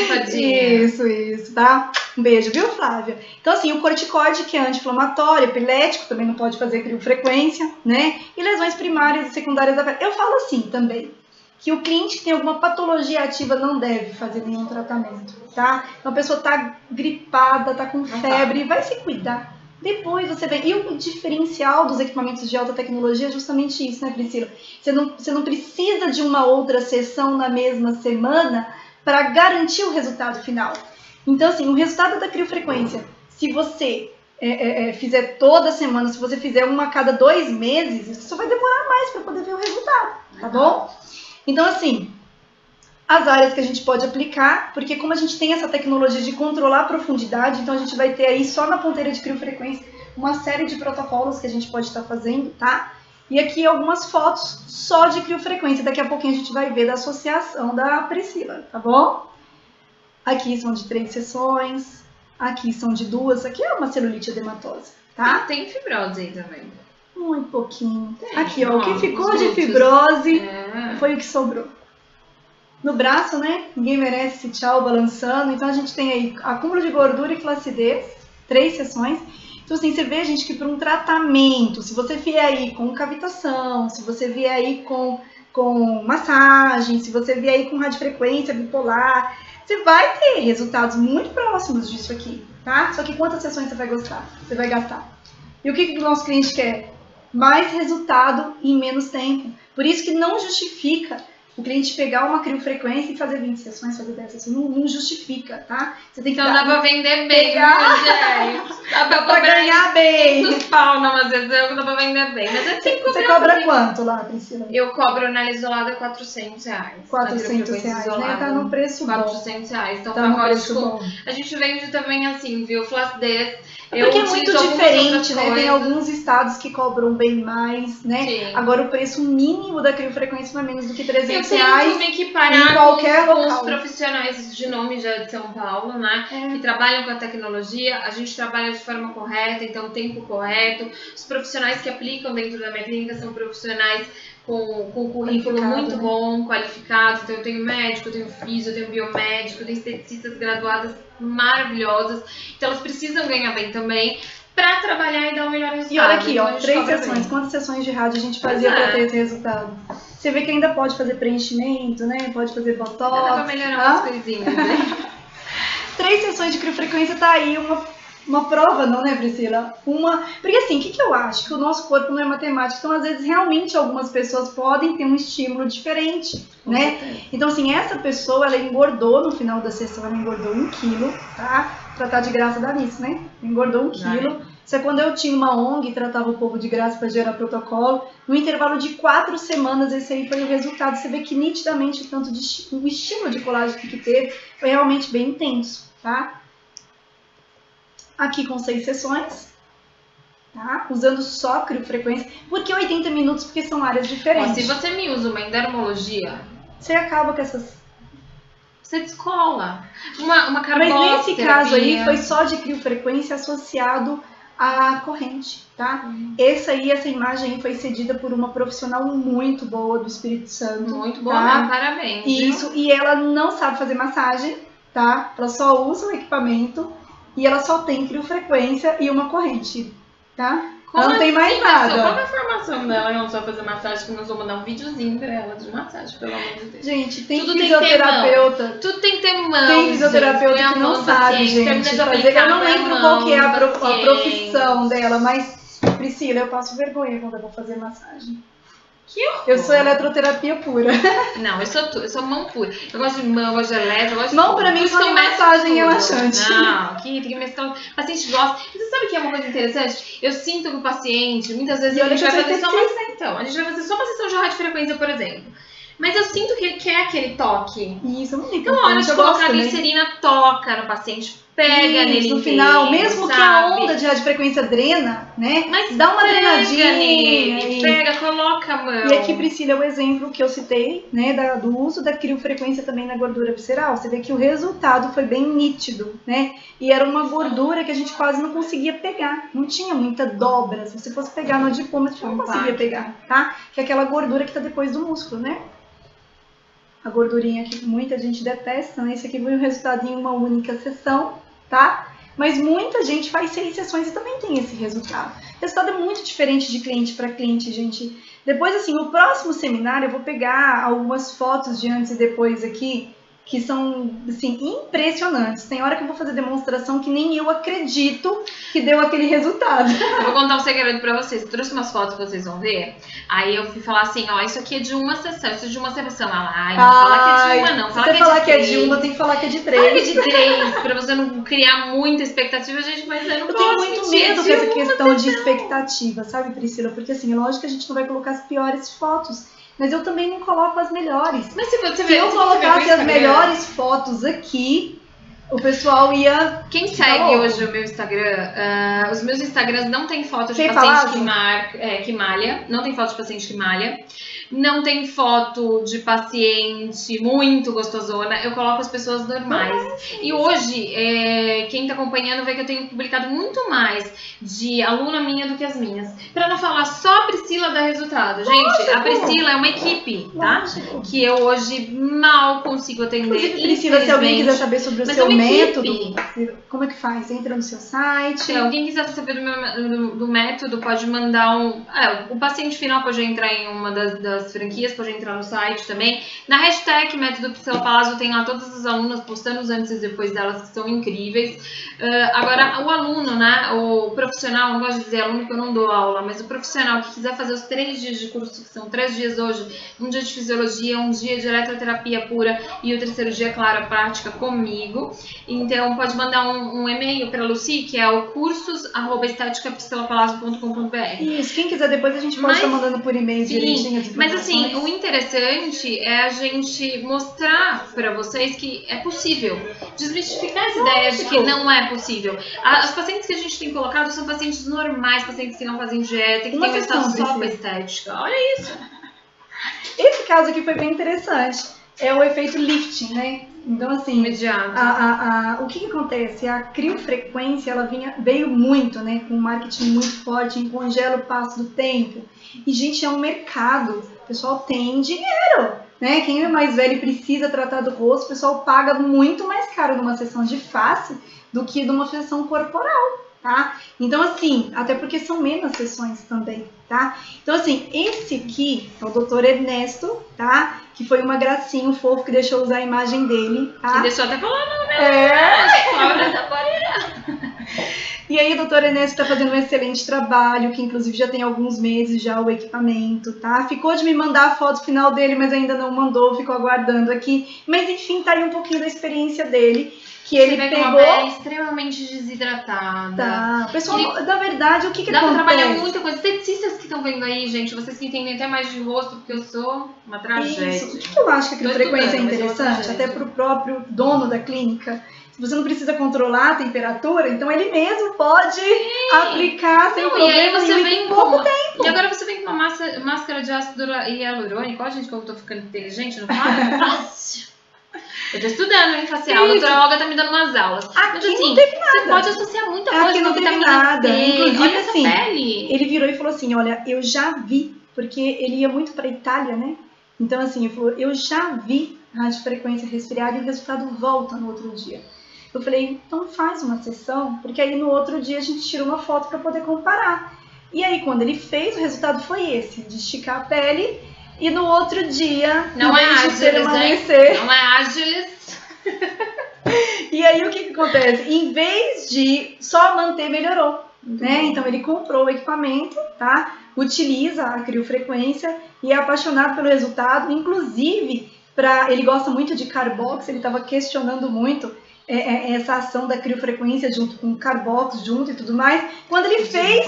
Fadinha. Isso, tá? Um beijo, viu, Flávia? Então, assim, o corticoide, que é anti-inflamatório, epilético, também não pode fazer criofrequência, né? E lesões primárias e secundárias da pele. Eu falo assim também, que o cliente que tem alguma patologia ativa não deve fazer nenhum tratamento, tá? Então, a pessoa tá gripada, tá com febre, vai se cuidar. Depois você vem. E o diferencial dos equipamentos de alta tecnologia é justamente isso, né, Priscila? Você não precisa de uma outra sessão na mesma semana para garantir o resultado final. Então, assim, o resultado da criofrequência, se você fizer toda semana, se você fizer uma a cada 2 meses, isso só vai demorar mais para poder ver o resultado, tá bom? Então, assim, as áreas que a gente pode aplicar, porque como a gente tem essa tecnologia de controlar a profundidade, então a gente vai ter aí só na ponteira de criofrequência uma série de protocolos que a gente pode estar fazendo, tá? E aqui algumas fotos só de criofrequência, daqui a pouquinho a gente vai ver da associação da Priscila, tá bom? Aqui são de 3 sessões, aqui são de 2, aqui é uma celulite edematosa, tá? Tem fibrose aí também. Muito pouquinho. Aqui, ó, o que ficou de fibrose foi o que sobrou. No braço, né? Ninguém merece esse tchau balançando. Então a gente tem aí acúmulo de gordura e flacidez, 3 sessões. Então assim, você vê, gente, que para um tratamento, se você vier aí com cavitação, se você vier aí com massagem, se você vier aí com radiofrequência bipolar, você vai ter resultados muito próximos disso aqui, tá? Só que quantas sessões você vai gastar? E o que o nosso cliente quer? Mais resultado em menos tempo. Por isso que não justifica o cliente pegar uma criofrequência e fazer 20 sessões, fazer 10 sessões, não justifica, tá? Você tem que então dá pra vender bem, gente. Dá pra ganhar bem. Dos pau, não, às vezes dá pra vender bem. Mas é assim, você cobra quanto lá, Priscila? Eu cobro na isolada R$400. R$400, né? Tá no preço bom. R$400. Então tá no preço bom. A gente vende também assim, viu? Flacidez. Porque é muito utilizo algumas diferente, outras né? Tem coisas. alguns estados que cobram bem mais, né? Sim. Agora o preço mínimo da criofrequência não é menos do que Eu R$300 tento me em equiparar qualquer com os local. profissionais de nome já de São Paulo, né? Que trabalham com a tecnologia, a gente trabalha de forma correta, então o tempo correto. Os profissionais que aplicam dentro da minha clínica são profissionais com currículo Qualificado, muito né? bom, qualificados. Então eu tenho médico, eu tenho físio, eu tenho biomédico, eu tenho esteticistas graduadas maravilhosas. Então elas precisam ganhar bem também para trabalhar e dar o melhor resultado. E olha aqui, Então, ó, a gente 3 cobra sessões. bem. Quantas sessões de rádio a gente fazia Pois é. pra ter esse resultado? Você vê que ainda pode fazer preenchimento, né? Pode fazer Dá botox. pra melhorar umas coisinhas, né? 3 sessões de criofrequência tá aí uma prova, não, né, Priscila? Porque assim, o que eu acho? Que o nosso corpo não é matemático, então às vezes realmente algumas pessoas podem ter um estímulo diferente, né? Então assim, essa pessoa, ela engordou no final da sessão, ela engordou 1 quilo, tá? Tratar de graça dá nisso, né? Engordou 1 quilo. Isso é quando eu tinha uma ONG e tratava o povo de graça para gerar protocolo. No intervalo de 4 semanas, esse aí foi o resultado. Você vê que nitidamente o tanto de o estímulo de colágeno que teve foi realmente bem intenso, tá? Aqui com 6 sessões, tá? Usando só criofrequência. Por que 80 minutos? Porque são áreas Ó, diferentes. se você me usa uma endermologia, Você acaba com essas... você descola. Uma Mas carbóterapia. nesse caso aí foi só de criofrequência associado à corrente, tá? Essa imagem aí foi cedida por uma profissional muito boa do Espírito Santo. Muito boa, tá? mesmo, parabéns. viu? Isso, e ela não sabe fazer massagem, tá? Ela só usa o equipamento e ela só tem criofrequência e uma corrente, tá? Ela não tem mais nada. Qual é a formação dela? Não só fazer massagem, que nós vamos dar um videozinho pra ela de massagem, pelo amor de Deus. Gente, tem Tudo tem que ter fisioterapeuta. Tudo tem que ter mão. Tem fisioterapeuta gente, que não põe a mão sabe, no paciente, gente, termina de fazer. aplicar, Eu não põe a lembro mão qual que é a no paciente. profissão dela, mas, Priscila, eu passo vergonha quando eu vou fazer massagem. Que horror. Eu sou eletroterapia pura. Não, eu sou mão pura. Eu gosto de mão, eu gosto de eletro, eu gosto Mão de tudo. pra mim Por isso só que eu de mesclo massagem tudo. relaxante. Não, aqui tem que mesclar. O paciente gosta. E você sabe que é uma coisa interessante? Eu sinto que o paciente, muitas vezes E a olha gente que vai eu sou fazer só uma então, a gente vai fazer só uma sessão de radiofrequência, por exemplo. Mas eu sinto que ele quer aquele toque. Isso, eu não Então, a hora de colocar a glicerina, toca no paciente, pega nele no inteiro, final, mesmo que a sabe? onda de radiofrequência drena, né? Mas dá uma pega drenadinha nele, e... pega, coloca a mão. E aqui, Priscila, é o exemplo que eu citei, né, do uso da criofrequência também na gordura visceral. Você vê que o resultado foi bem nítido, né? E era uma gordura que a gente quase não conseguia pegar. Não tinha muita dobra. Se você fosse pegar no adipômetro, você não conseguia pegar, tá? Que é aquela gordura que tá depois do músculo, né? A gordurinha que muita gente detesta, né? Esse aqui foi o resultado em uma única sessão, tá? Mas muita gente faz 6 sessões e também tem esse resultado. O resultado é muito diferente de cliente para cliente, gente. Depois, assim, no próximo seminário eu vou pegar algumas fotos de antes e depois aqui, que são, assim, impressionantes. Tem hora que eu vou fazer demonstração que nem eu acredito que deu aquele resultado. Eu vou contar um segredo pra vocês. Eu trouxe umas fotos que vocês vão ver. Aí eu fui falar assim, ó, isso aqui é de uma sessão, isso é de uma sessão. Ai, não fala que é de uma, não. Fala se você falar que é de 3. uma, tem que falar que é de Fala que é 3. de 3, pra você não criar muita expectativa, gente, mas eu não Eu posso tenho muito mentir, medo de com essa uma questão de sessão. expectativa, sabe, Priscila? Porque, assim, é lógico que a gente não vai colocar as piores fotos, mas eu também não coloco as melhores. Mas se você Se eu colocasse as melhores melhores fotos aqui, o pessoal ia... Quem ficar segue louco. hoje o meu Instagram, os meus Instagrams não tem foto de Sem paciente falar, que malha, não tem foto de paciente que malha, não tem foto de paciente muito gostosona, eu coloco as pessoas normais. E hoje, quem tá acompanhando vê que eu tenho publicado muito mais de aluna minha do que as minhas. Pra não falar só a Priscila dá resultado. Gente, a Priscila é uma equipe, tá? Lógico. Que eu hoje mal consigo atender. Inclusive, Priscila, se alguém quiser saber sobre o Mas seu é uma método, equipe. como é que faz? Entra no seu site. Se alguém quiser saber do método, pode mandar o paciente final pode entrar em uma das franquias, pode entrar no site também. Na hashtag método Priscila Palazzo tem lá todas as alunas postando os antes e depois delas, que são incríveis. Agora, o aluno, né, o profissional, não gosto de dizer aluno que eu não dou aula, mas o profissional que quiser fazer os 3 dias de curso, que são 3 dias hoje, um dia de fisiologia, um dia de eletroterapia pura e o terceiro dia, claro, a prática comigo. Então, pode mandar um e-mail para a Lucy, que é o cursos@esteticapriscilapalazzo.com.br. Isso, quem quiser depois a gente pode estar mandando por e-mail direitinho as mas informações. assim, o interessante é a gente mostrar para vocês que é possível. Desmistificar essa ideia de que não é possível. As pacientes que a gente tem colocado são pacientes normais, pacientes que não fazem dieta, que têm resultado só com estética. Olha isso. Esse caso aqui foi bem interessante. É o efeito lifting, né? Então, assim, Imediato. o que acontece? A criofrequência, ela veio muito, né? Com um marketing muito forte, em congela o passo do tempo. E, gente, é um mercado. O pessoal tem dinheiro, né? Quem é mais velho e precisa tratar do rosto, o pessoal paga muito mais caro numa sessão de face do que numa sessão corporal. Tá? Então, assim, até porque são menos sessões também, tá? Então, assim, esse aqui é o Dr. Ernesto, tá? Que foi uma gracinha, um fofo que deixou usar a imagem dele, tá? Que deixou até falar o nome, E aí o Dr. Ernesto tá fazendo um excelente trabalho, que inclusive já tem alguns meses já o equipamento, tá? Ficou de me mandar a foto final dele, mas ainda não mandou, ficou aguardando aqui. Mas, enfim, tá aí um pouquinho da experiência dele. Que ele pegou uma pele extremamente desidratada. Tá. Pessoal, na verdade, o que dá acontece? Dá pra trabalhar muita coisa. Esteticistas que estão vendo aí, gente, vocês que entendem até mais de rosto, porque eu sou uma tragédia. Isso. O que eu acho que a frequência é interessante, até pro próprio dono da clínica. Se você não precisa controlar a temperatura, então ele mesmo pode aplicar sem problema nenhum em pouco tempo. E agora você vem com uma máscara de ácido hialurônico. Ó, gente, como eu tô ficando inteligente, não fala? Fácil. Eu tô estudando, hein, facial. A doutora Olga tá me dando umas aulas. Aqui mas assim, não teve nada. Você pode associar muita coisa. Aqui não teve vitamina nada. C. Inclusive, olha essa assim, pele. Ele virou e falou assim, olha, eu já vi, porque ele ia muito pra Itália, né? Então, assim, ele falou, eu já vi radiofrequência resfriada e o resultado volta no outro dia. Eu falei, então faz uma sessão, porque aí no outro dia a gente tira uma foto para poder comparar. E aí, quando ele fez, o resultado foi esse, de esticar a pele. E no outro dia, não é ágiles, não é ágiles. E aí o que acontece? Em vez de só manter, melhorou, né? Então ele comprou o equipamento, tá? Utiliza a criofrequência e é apaixonado pelo resultado. Inclusive, ele gosta muito de Carbox, ele estava questionando muito essa ação da criofrequência junto com o Carbox junto e tudo mais. Quando ele fez,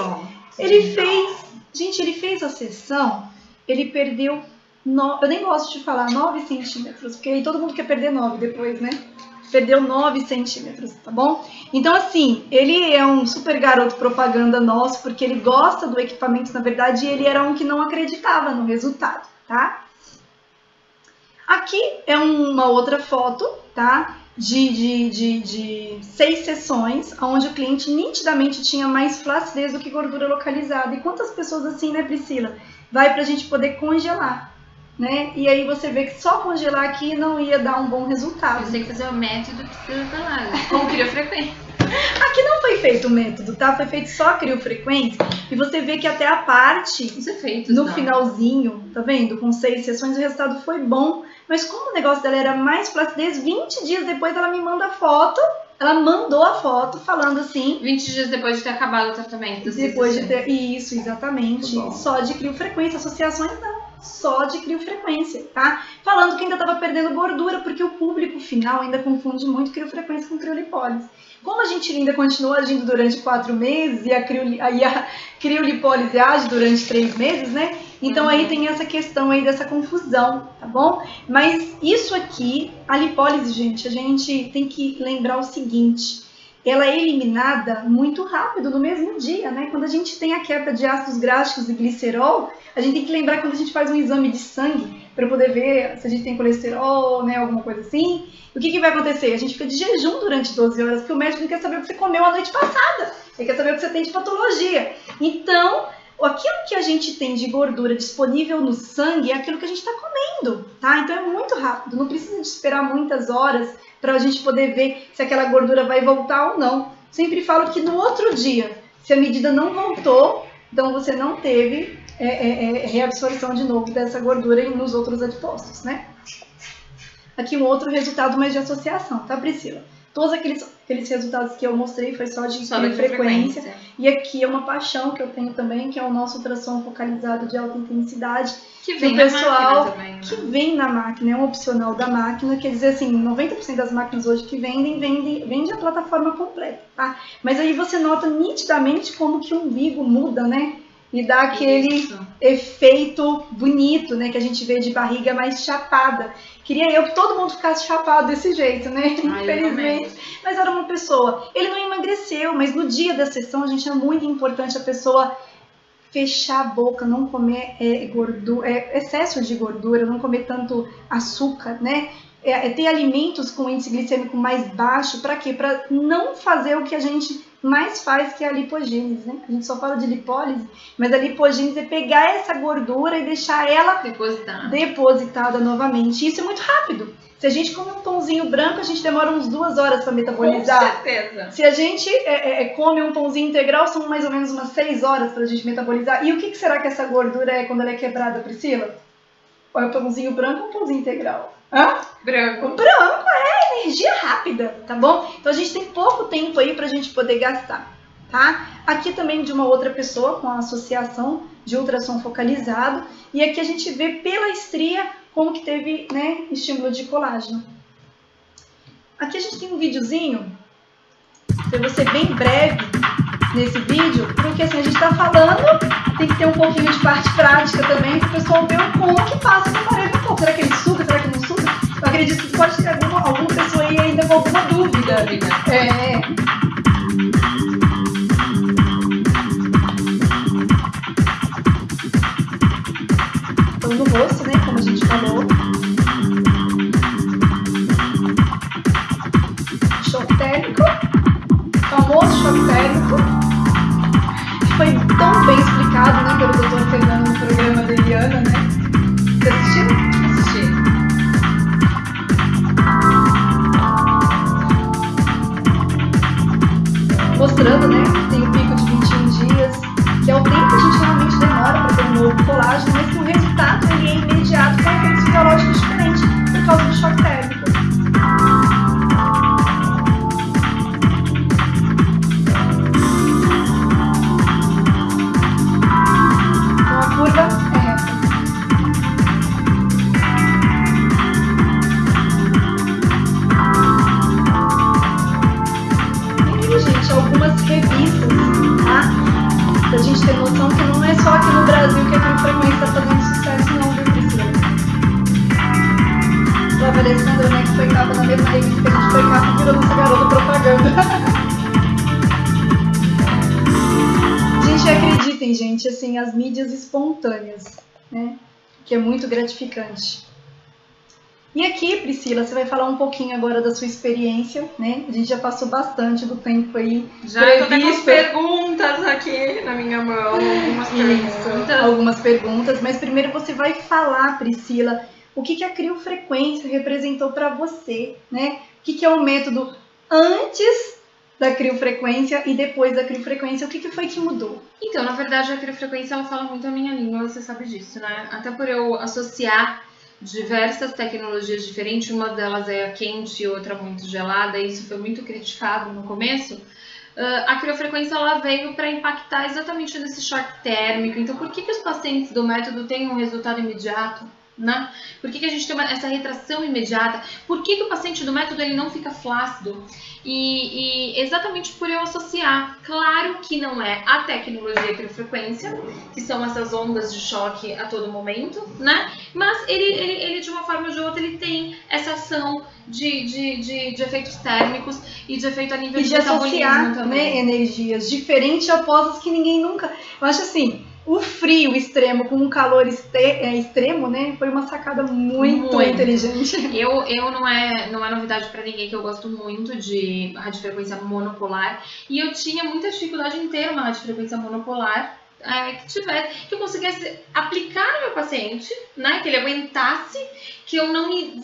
gente, ele fez a sessão. Ele perdeu, eu nem gosto de falar 9 centímetros, porque aí todo mundo quer perder 9 depois, né? Perdeu 9 centímetros, tá bom? Então, assim, ele é um super garoto propaganda nosso, porque ele gosta do equipamento, na verdade, e ele era um que não acreditava no resultado, tá? Aqui é uma outra foto, tá? De 6 sessões, onde o cliente nitidamente tinha mais flacidez do que gordura localizada. E quantas pessoas assim, né, Priscila? Vai pra gente poder congelar, né? E aí você vê que só congelar aqui não ia dar um bom resultado. Você tem que fazer o método que precisa falar, com criofrequência. Aqui não foi feito o método, tá? Foi feito só a criofrequência. E você vê que até a parte, no finalzinho, tá vendo? Com 6 sessões o resultado foi bom. Mas como o negócio dela era mais flacidez, 20 dias depois ela me manda a foto. Ela mandou a foto falando assim... 20 dias depois de ter acabado o tratamento. Depois de ter... Isso, exatamente. Só de criofrequência. Associações não. Só de criofrequência, tá? Falando que ainda estava perdendo gordura, porque o público final ainda confunde muito criofrequência com criolipólise. Como a gente ainda continua agindo durante 4 meses e a criolipólise age durante 3 meses, né? Então aí tem essa questão aí dessa confusão, tá bom? Mas isso aqui, a lipólise, gente, a gente tem que lembrar o seguinte, ela é eliminada muito rápido, no mesmo dia, né? Quando a gente tem a quebra de ácidos graxos e glicerol, a gente tem que lembrar quando a gente faz um exame de sangue para poder ver se a gente tem colesterol, né, alguma coisa assim. O que vai acontecer? A gente fica de jejum durante 12 horas, porque o médico não quer saber o que você comeu a noite passada. Ele quer saber o que você tem de patologia. Então, aquilo que a gente tem de gordura disponível no sangue é aquilo que a gente está comendo, tá? Então é muito rápido, não precisa de esperar muitas horas para a gente poder ver se aquela gordura vai voltar ou não. Sempre falo que no outro dia, se a medida não voltou, então você não teve reabsorção de novo dessa gordura nos outros adipócitos, né? Aqui um outro resultado mais de associação, tá, Priscila? Todos aqueles resultados que eu mostrei foi só de frequência. E aqui é uma paixão que eu tenho também, que é o nosso ultrassom focalizado de alta intensidade. Que vem na pessoal máquina também, né? Que vem na máquina, é um opcional da máquina. Quer dizer assim, 90% das máquinas hoje que vende a plataforma completa, tá? Mas aí você nota nitidamente como que o umbigo muda, né? E dá aquele efeito bonito, né? Que a gente vê de barriga mais chapada. Queria eu que todo mundo ficasse chapado desse jeito, né? Infelizmente. Mas era uma pessoa. Ele não emagreceu, mas no dia da sessão, a gente é muito importante a pessoa fechar a boca, não comer excesso de gordura, não comer tanto açúcar, né? Ter alimentos com índice glicêmico mais baixo. Para quê? Para não fazer o que a gente mais faz, que é a lipogênese, né? A gente só fala de lipólise, mas a lipogênese é pegar essa gordura e deixar ela depositada novamente. Isso é muito rápido. Se a gente come um pãozinho branco, a gente demora uns 2 horas para metabolizar. Com certeza. Se a gente come um pãozinho integral, são mais ou menos umas 6 horas para a gente metabolizar. E o que será que essa gordura é quando ela é quebrada, Priscila? Ou é um pãozinho branco ou um pãozinho integral? Branco. O branco é energia rápida, tá bom? Então a gente tem pouco tempo aí pra gente poder gastar, tá? Aqui também de uma outra pessoa com a associação de ultrassom focalizado. E aqui a gente vê pela estria como que teve, né, estímulo de colágeno. Aqui a gente tem um videozinho, eu vou ser bem breve nesse vídeo, porque assim, a gente tá falando, tem que ter um pouquinho de parte prática também, para o pessoal ver como que passa no aparelho do corpo. Será que ele suga? Será que não suga? Eu acredito que pode ter alguma pessoa aí ainda com alguma dúvida. Então no rosto, né, como a gente falou. Choque térmico. Famoso choque térmico. Foi tão bem explicado, né, pelo Dr. Fernando no programa da Eliana, né? Você assistiu? Assisti. Mostrando, né, que tem o pico de 21 dias, que é o tempo que a gente realmente demora para ter um novo colágeno, mas que o resultado ele é imediato com efeitos fisiológicos diferentes por causa do choque térmico. Algumas revistas, tá? Pra gente ter noção que não é só aqui no Brasil que a criofrequência está fazendo sucesso, não, viu, Priscila? A Alessandra, né, que foi capa na mesma revista que a gente foi capa, virou nossa garota propaganda. Gente, acreditem, gente, assim, as mídias espontâneas, né? Que é muito gratificante. E aqui, Priscila, você vai falar um pouquinho agora da sua experiência, né? A gente já passou bastante do tempo aí. Já estou com as perguntas aqui na minha mão, algumas perguntas. Mas primeiro você vai falar, Priscila, o que a criofrequência representou para você, né? O que é o método antes da criofrequência e depois da criofrequência, o que foi que mudou? Então, na verdade, a criofrequência ela fala muito a minha língua, você sabe disso, né? Até por eu associar diversas tecnologias diferentes, uma delas é a quente e outra muito gelada, e isso foi muito criticado no começo. A criofrequência ela veio para impactar exatamente nesse choque térmico. Então, por que os pacientes do método têm um resultado imediato? Né? Por que a gente tem essa retração imediata? Por que o paciente do método ele não fica flácido? E exatamente por eu associar. Claro que não é a tecnologia criofrequência, que são essas ondas de choque a todo momento, né? Mas ele de uma forma ou de outra, ele tem essa ação de efeitos térmicos e de efeito a nível de metabolismo também. Né, energias diferentes e opostas que ninguém nunca... Eu acho assim... O frio extremo com um calor extremo, né? Foi uma sacada muito inteligente. Não é novidade para ninguém que eu gosto muito de radiofrequência monopolar. E eu tinha muita dificuldade em ter uma radiofrequência monopolar que eu conseguisse aplicar no meu paciente, né? Que ele aguentasse, que eu não me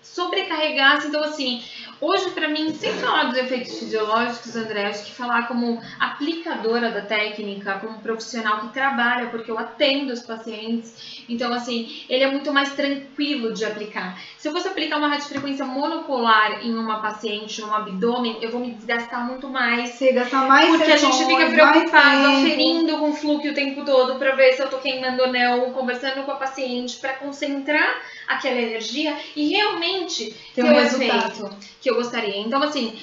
sobrecarregasse. Então, assim, Hoje, pra mim, sem falar dos efeitos fisiológicos, André, acho que falar como aplicadora da técnica, como profissional que trabalha, porque eu atendo os pacientes, então, assim, ele é muito mais tranquilo de aplicar. Se eu fosse aplicar uma radiofrequência monopolar em uma paciente, no abdômen, eu vou me desgastar muito mais. Você gastar mais porque a gente fica preocupado, aferindo com o fluxo o tempo todo pra ver se eu tô queimando ou não, conversando com a paciente pra concentrar aquela energia e realmente ter o efeito que eu gostaria. Então, assim,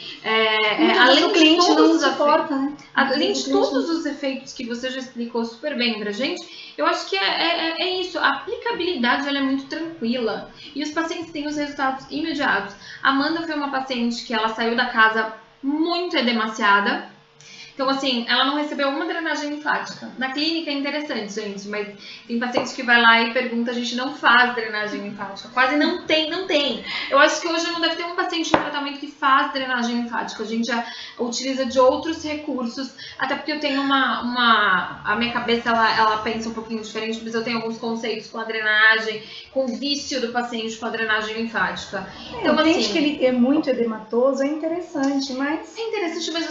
além de todos os efeitos, né? Além de todos os efeitos que você já explicou super bem pra gente, eu acho que é isso. A aplicabilidade ela é muito tranquila e os pacientes têm os resultados imediatos. A Amanda foi uma paciente que ela saiu da casa muito edemaciada. Então, assim, ela não recebeu uma drenagem linfática. Na clínica é interessante, gente, mas tem paciente que vai lá e pergunta, a gente não faz drenagem linfática. Quase não tem. Eu acho que hoje não deve ter um paciente em tratamento que faz drenagem linfática. A gente já utiliza de outros recursos, até porque eu tenho a minha cabeça, ela pensa um pouquinho diferente, mas eu tenho alguns conceitos com a drenagem, com o vício do paciente com a drenagem linfática. Então, assim, que ele é muito edematoso, é interessante, mas... É interessante, mas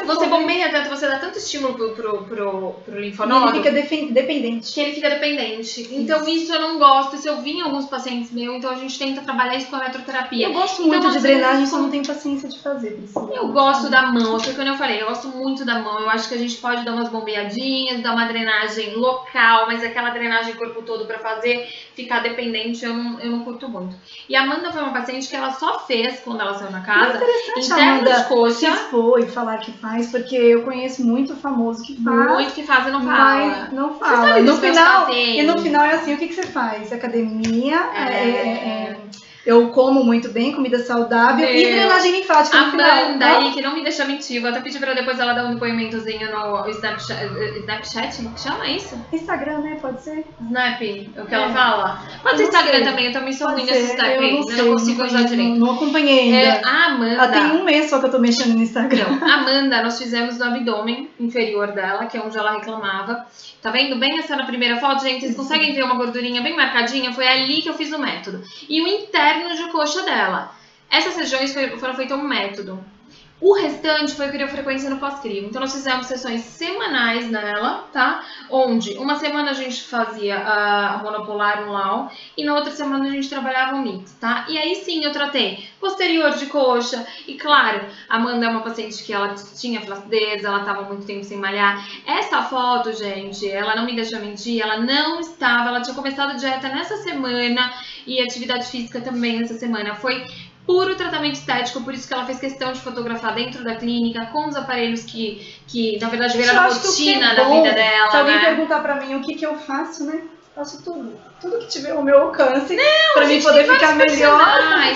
você bombeia tanto, você dá tanto estímulo pro linfonodo. Ele fica dependente. Que ele fica dependente. Então isso eu não gosto, isso eu vi em alguns pacientes meus, então a gente tenta trabalhar isso com a eletroterapia. Eu gosto muito de drenagem, só não tenho paciência de fazer, Priscila. Eu gosto da mão, foi como eu falei, eu gosto muito da mão. Eu acho que a gente pode dar umas bombeadinhas, dar uma drenagem local, mas aquela drenagem corpo todo pra fazer ficar dependente, eu não curto muito. E a Amanda foi uma paciente que ela só fez quando ela saiu na casa. É interessante a Amanda se expor e falar que faz, porque eu conheço muito famoso que faz. Muito que faz e não fala. Mas não fala. No final é assim, o que você faz? Academia, eu como muito bem, comida saudável e drenagem linfática no final. Amanda aí, que não me deixa mentir, vou até pedir pra depois ela dar um depoimentozinho no Snapchat, que chama isso? Instagram, né? Pode ser? Snap, o que ela fala? Pode ser Instagram também, eu também sou ruim nesse Snap, eu não consigo usar direito. Não acompanhei ainda. A Amanda... Tem um mês só que eu tô mexendo no Instagram. A Amanda, nós fizemos no abdômen inferior dela, que é onde ela reclamava. Tá vendo bem essa na primeira foto, gente? Vocês conseguem ver uma gordurinha bem marcadinha? Foi ali que eu fiz o método. E o interno de coxa dela. Essas regiões foram feitas um método. O restante foi criofrequência no pós-crio. Então, nós fizemos sessões semanais nela, tá? Onde uma semana a gente fazia a monopolar, um LAU, e na outra semana a gente trabalhava um mix, tá? E aí sim eu tratei posterior de coxa. E claro, a Amanda é uma paciente que ela tinha flacidez, ela estava muito tempo sem malhar. Essa foto, gente, ela não me deixa mentir, ela não estava, ela tinha começado a dieta nessa semana e atividade física também nessa semana. Foi puro tratamento estético, por isso que ela fez questão de fotografar dentro da clínica, com os aparelhos que na verdade viraram rotina da vida dela. Se alguém perguntar pra mim o que eu faço, né? Faço tudo que tiver ao meu alcance pra mim poder ficar melhor.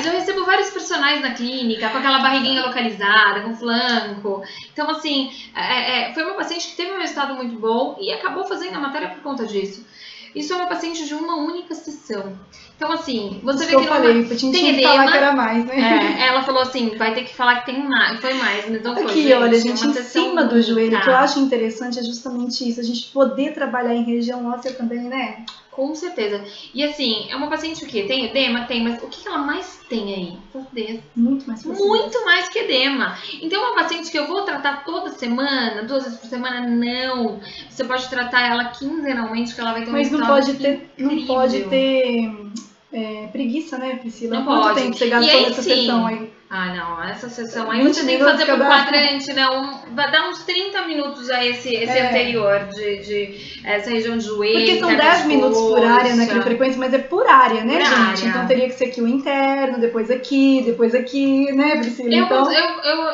Eu recebo vários personagens na clínica, com aquela barriguinha localizada, com flanco. Então, assim, foi uma paciente que teve um resultado muito bom e acabou fazendo a matéria por conta disso. Isso é uma paciente de uma única sessão. Então, assim, você vê que não tem edema. Falar que era mais, né? Ela falou assim, vai ter que falar que tem mais, foi mais, mas não foi. Aqui, olha, gente, em cima do joelho, o que eu acho interessante é justamente isso, a gente poder trabalhar em região óssea também, né? Com certeza. E assim, é uma paciente o quê? Tem edema? Tem, mas o que ela mais tem aí? Flacidez. Muito mais flacidez. Muito mais que edema. Então, é uma paciente que eu vou tratar toda semana, 2 vezes por semana, não. Você pode tratar ela quinzenalmente, que ela vai ter um resultado não pode ter preguiça, né, Priscila? Não Quanto pode. tempo você gastou nessa sessão aí? Ah, não, essa sessão aí você tem que fazer por quadrante, né? Vai dar uns 30 minutos a esse anterior, de essa região de joelho. Porque são 10 minutos por área naquela frequência, mas é por área, né, gente? Então teria que ser aqui o interno, depois aqui, né, Priscila?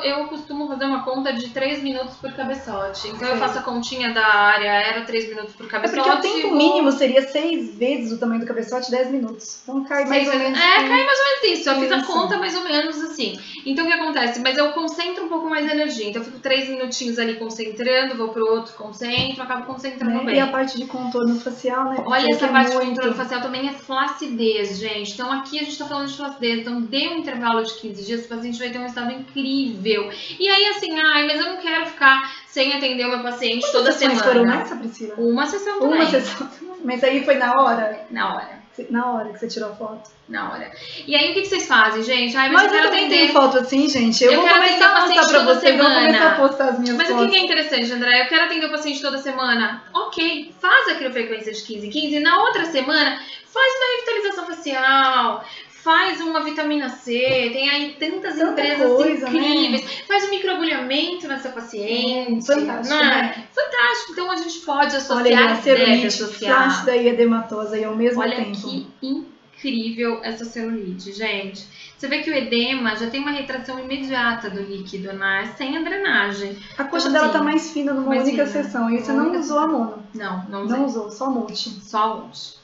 Eu costumo fazer uma conta de 3 minutos por cabeçote. Então eu faço a continha da área, era 3 minutos por cabeçote. Porque o tempo mínimo seria 6 vezes o tamanho do cabeçote, 10 minutos. Então cai mais ou menos. Cai mais ou menos isso. Eu fiz a conta mais ou menos assim. Então o que acontece? Mas eu concentro um pouco mais de energia. Então eu fico 3 minutinhos ali concentrando, vou pro outro, concentro, acabo concentrando bem. E a parte de contorno facial, né? Olha, essa parte de contorno facial também é flacidez, gente. Então aqui a gente tá falando de flacidez. Então dê um intervalo de 15 dias, o paciente vai ter um estado incrível. E aí assim, mas eu não quero ficar sem atender o meu paciente toda semana. Foram nessa, Priscila? Uma sessão também. Uma sessão. Mas aí foi na hora? Na hora. Na hora que você tirou a foto. Na hora. E aí, o que vocês fazem, gente? Ai, Mas eu quero também atender. tenho foto assim, gente. Eu vou quero começar a atender o mostrar pra paciente vocês. Eu vou toda começar a semana. postar as minhas Mas fotos. o que é interessante, André? Eu quero atender o paciente toda semana. Ok, faz a criofrequência de 15 em 15. E na outra semana, faz uma revitalização facial. Faz uma vitamina C, tem aí tantas Tanta empresas coisa, incríveis. né? Faz um microagulhamento nessa paciente. Fantástico, não é? né? Fantástico. Então a gente pode associar, Olha aí, a deve celulite associar. flácida e edematosa aí ao mesmo Olha tempo. que incrível essa celulite, gente. Você vê que o edema já tem uma retração imediata do líquido, né? Sem a drenagem. A coxa Então, dela assim, tá mais fina numa mais única fina. sessão. E você Uma não única usou a sessão. mono. Não Não usou, só multi. Só multi.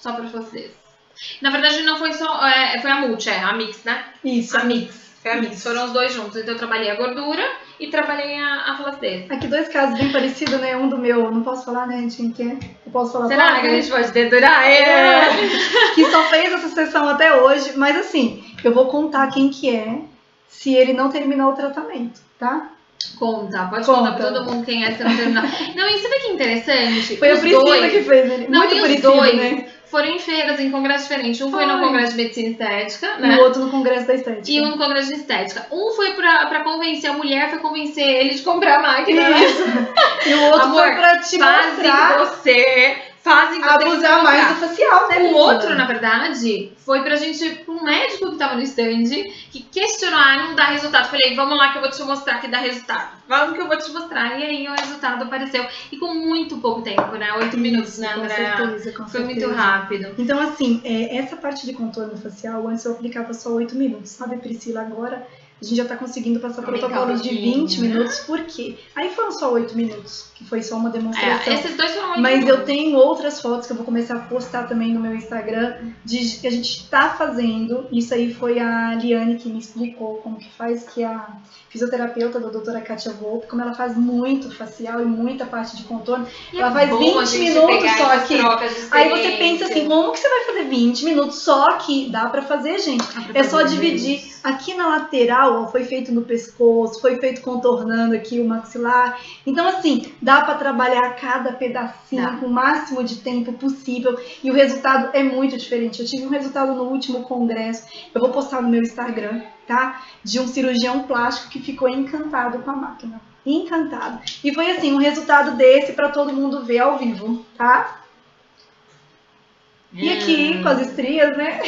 Só pra vocês. Na verdade, não foi só. Foi a multi, a mix, né? Isso. A mix. Foi a mix. Isso. Foram os dois juntos. Então eu trabalhei a gordura e trabalhei a flacidez. Aqui 2 casos bem parecidos, né? Um do meu, não posso falar, né, de quem que é? Eu posso falar Será qual? que a gente pode dedurar? Que só fez essa sessão até hoje. Mas assim, eu vou contar quem que é se ele não terminou o tratamento, tá? Conta, pode Conta. contar pra todo mundo quem é, se não terminar. Não, e você vê que interessante? Foi a Os Priscila dois- que fez ele. Não, Muito e os parecido, dois né? foram em feiras, em congressos diferentes. Um foi no Foi. congresso de medicina estética, E né? o outro no Congresso da Estética. E um no congresso de estética. Um foi pra convencer a mulher, foi convencer ele de comprar a máquina, né? Isso. E o outro Amor, foi pra te mostrar fazem você abusar mais do facial, né? O Priscila? outro, na verdade, foi pra gente, pra um médico que tava no stand, que questionou, não dá resultado. Falei, vamos lá que eu vou te mostrar que dá resultado. Vamos que eu vou te mostrar. E aí o resultado apareceu. E com muito pouco tempo, né? 8 minutos, né, Com André? certeza, com Foi muito certeza. rápido. Então, assim, essa parte de contorno facial, antes eu aplicava só 8 minutos, sabe, Priscila? Agora a gente já tá conseguindo passar Aumentar protocolos um de pouquinho, 20 né? minutos, por quê? Aí foram só 8 minutos, que foi só uma demonstração. Esses dois foram muito Mas bons. eu tenho outras fotos que eu vou começar a postar também no meu Instagram, que a gente tá fazendo. Isso aí foi a Liane que me explicou como que faz, que é a fisioterapeuta da doutora Kátia Volpe, como ela faz muito facial e muita parte de contorno. E ela é faz bom 20 a gente minutos pegar só essas aqui. trocas de Aí você experiência. pensa assim, como que você vai fazer 20 minutos só aqui? Dá pra fazer, gente. É só dividir. Aqui na lateral, ó, foi feito no pescoço, foi feito contornando aqui o maxilar. Então, assim, dá pra trabalhar cada pedacinho Dá. com o máximo de tempo possível. E o resultado é muito diferente. Eu tive um resultado no último congresso. Eu vou postar no meu Instagram, tá? De um cirurgião plástico que ficou encantado com a máquina. Encantado. E foi assim, um resultado desse pra todo mundo ver ao vivo, tá? E aqui, com as estrias, né?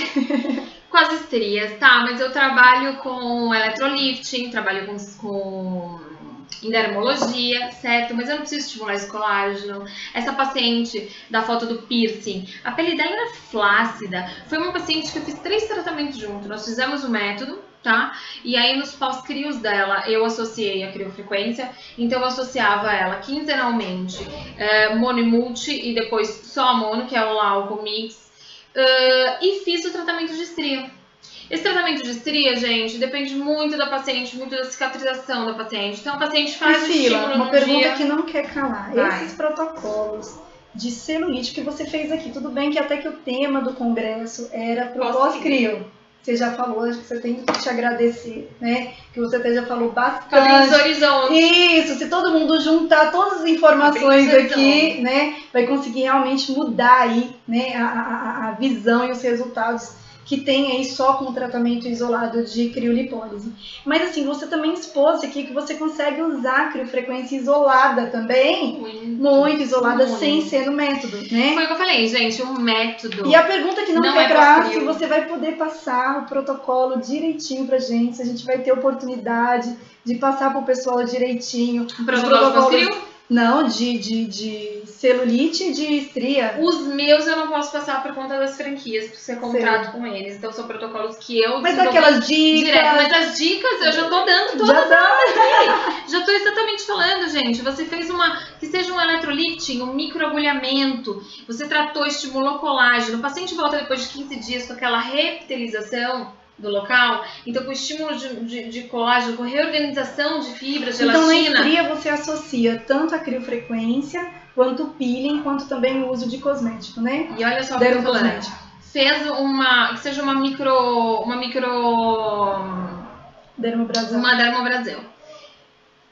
Com as estrias, tá, mas eu trabalho com electrolifting, trabalho com endermologia, certo? Mas eu não preciso estimular esse colágeno. Essa paciente da foto do piercing, a pele dela era flácida. Foi uma paciente que eu fiz 3 tratamentos juntos. Nós fizemos o método, tá? E aí nos pós-crios dela eu associei a criofrequência. Então eu associava ela quinzenalmente, mono e multi, e depois só mono, que é o Lauco Mix. E fiz o tratamento de estria. Esse tratamento de estria, gente, depende muito da paciente, muito da cicatrização da paciente. Então a paciente faz o Priscila, estímulo uma num pergunta dia. que não quer calar. Vai. Esses protocolos de celulite que você fez aqui, tudo bem que até que o tema do congresso era pro pós-crio. Você já falou, acho que você tem que te agradecer, né? Que você até já falou Abrindo os bastante. horizontes. Isso, se todo mundo juntar todas as informações Abrindo os aqui, né? Vai conseguir realmente mudar aí, né? A visão e os resultados que tem aí só com o tratamento isolado de criolipólise. Mas assim, você também expôs aqui que você consegue usar a criofrequência isolada também, muito isolada, muito. sem ser no método, né? Foi o que eu falei, gente, um método. E a pergunta que não Não quer é calar, pós-crio. se você vai poder passar o protocolo direitinho pra gente, se a gente vai ter oportunidade de passar pro pessoal direitinho. Um protocolo pós-crio? Não, de celulite e de estria. Os meus eu não posso passar por conta das franquias, por ser contrato com eles. Então são protocolos que eu Mas desenvolvi aquelas dicas. direto. Mas as dicas eu já tô dando todas. Já dá. Já tô exatamente falando, gente. Você fez que seja um electrolifting, um microagulhamento. Você tratou, estimulou colágeno. O paciente volta depois de 15 dias com aquela reptilização do local. Então, com estímulo de colágeno, com reorganização de fibras, Então, na gelatina. estria você associa tanto a criofrequência, quanto o peeling, quanto também o uso de cosmético, né? E olha só o que eu tô falando. Dermocosmético. Fez que seja uma dermobrasil.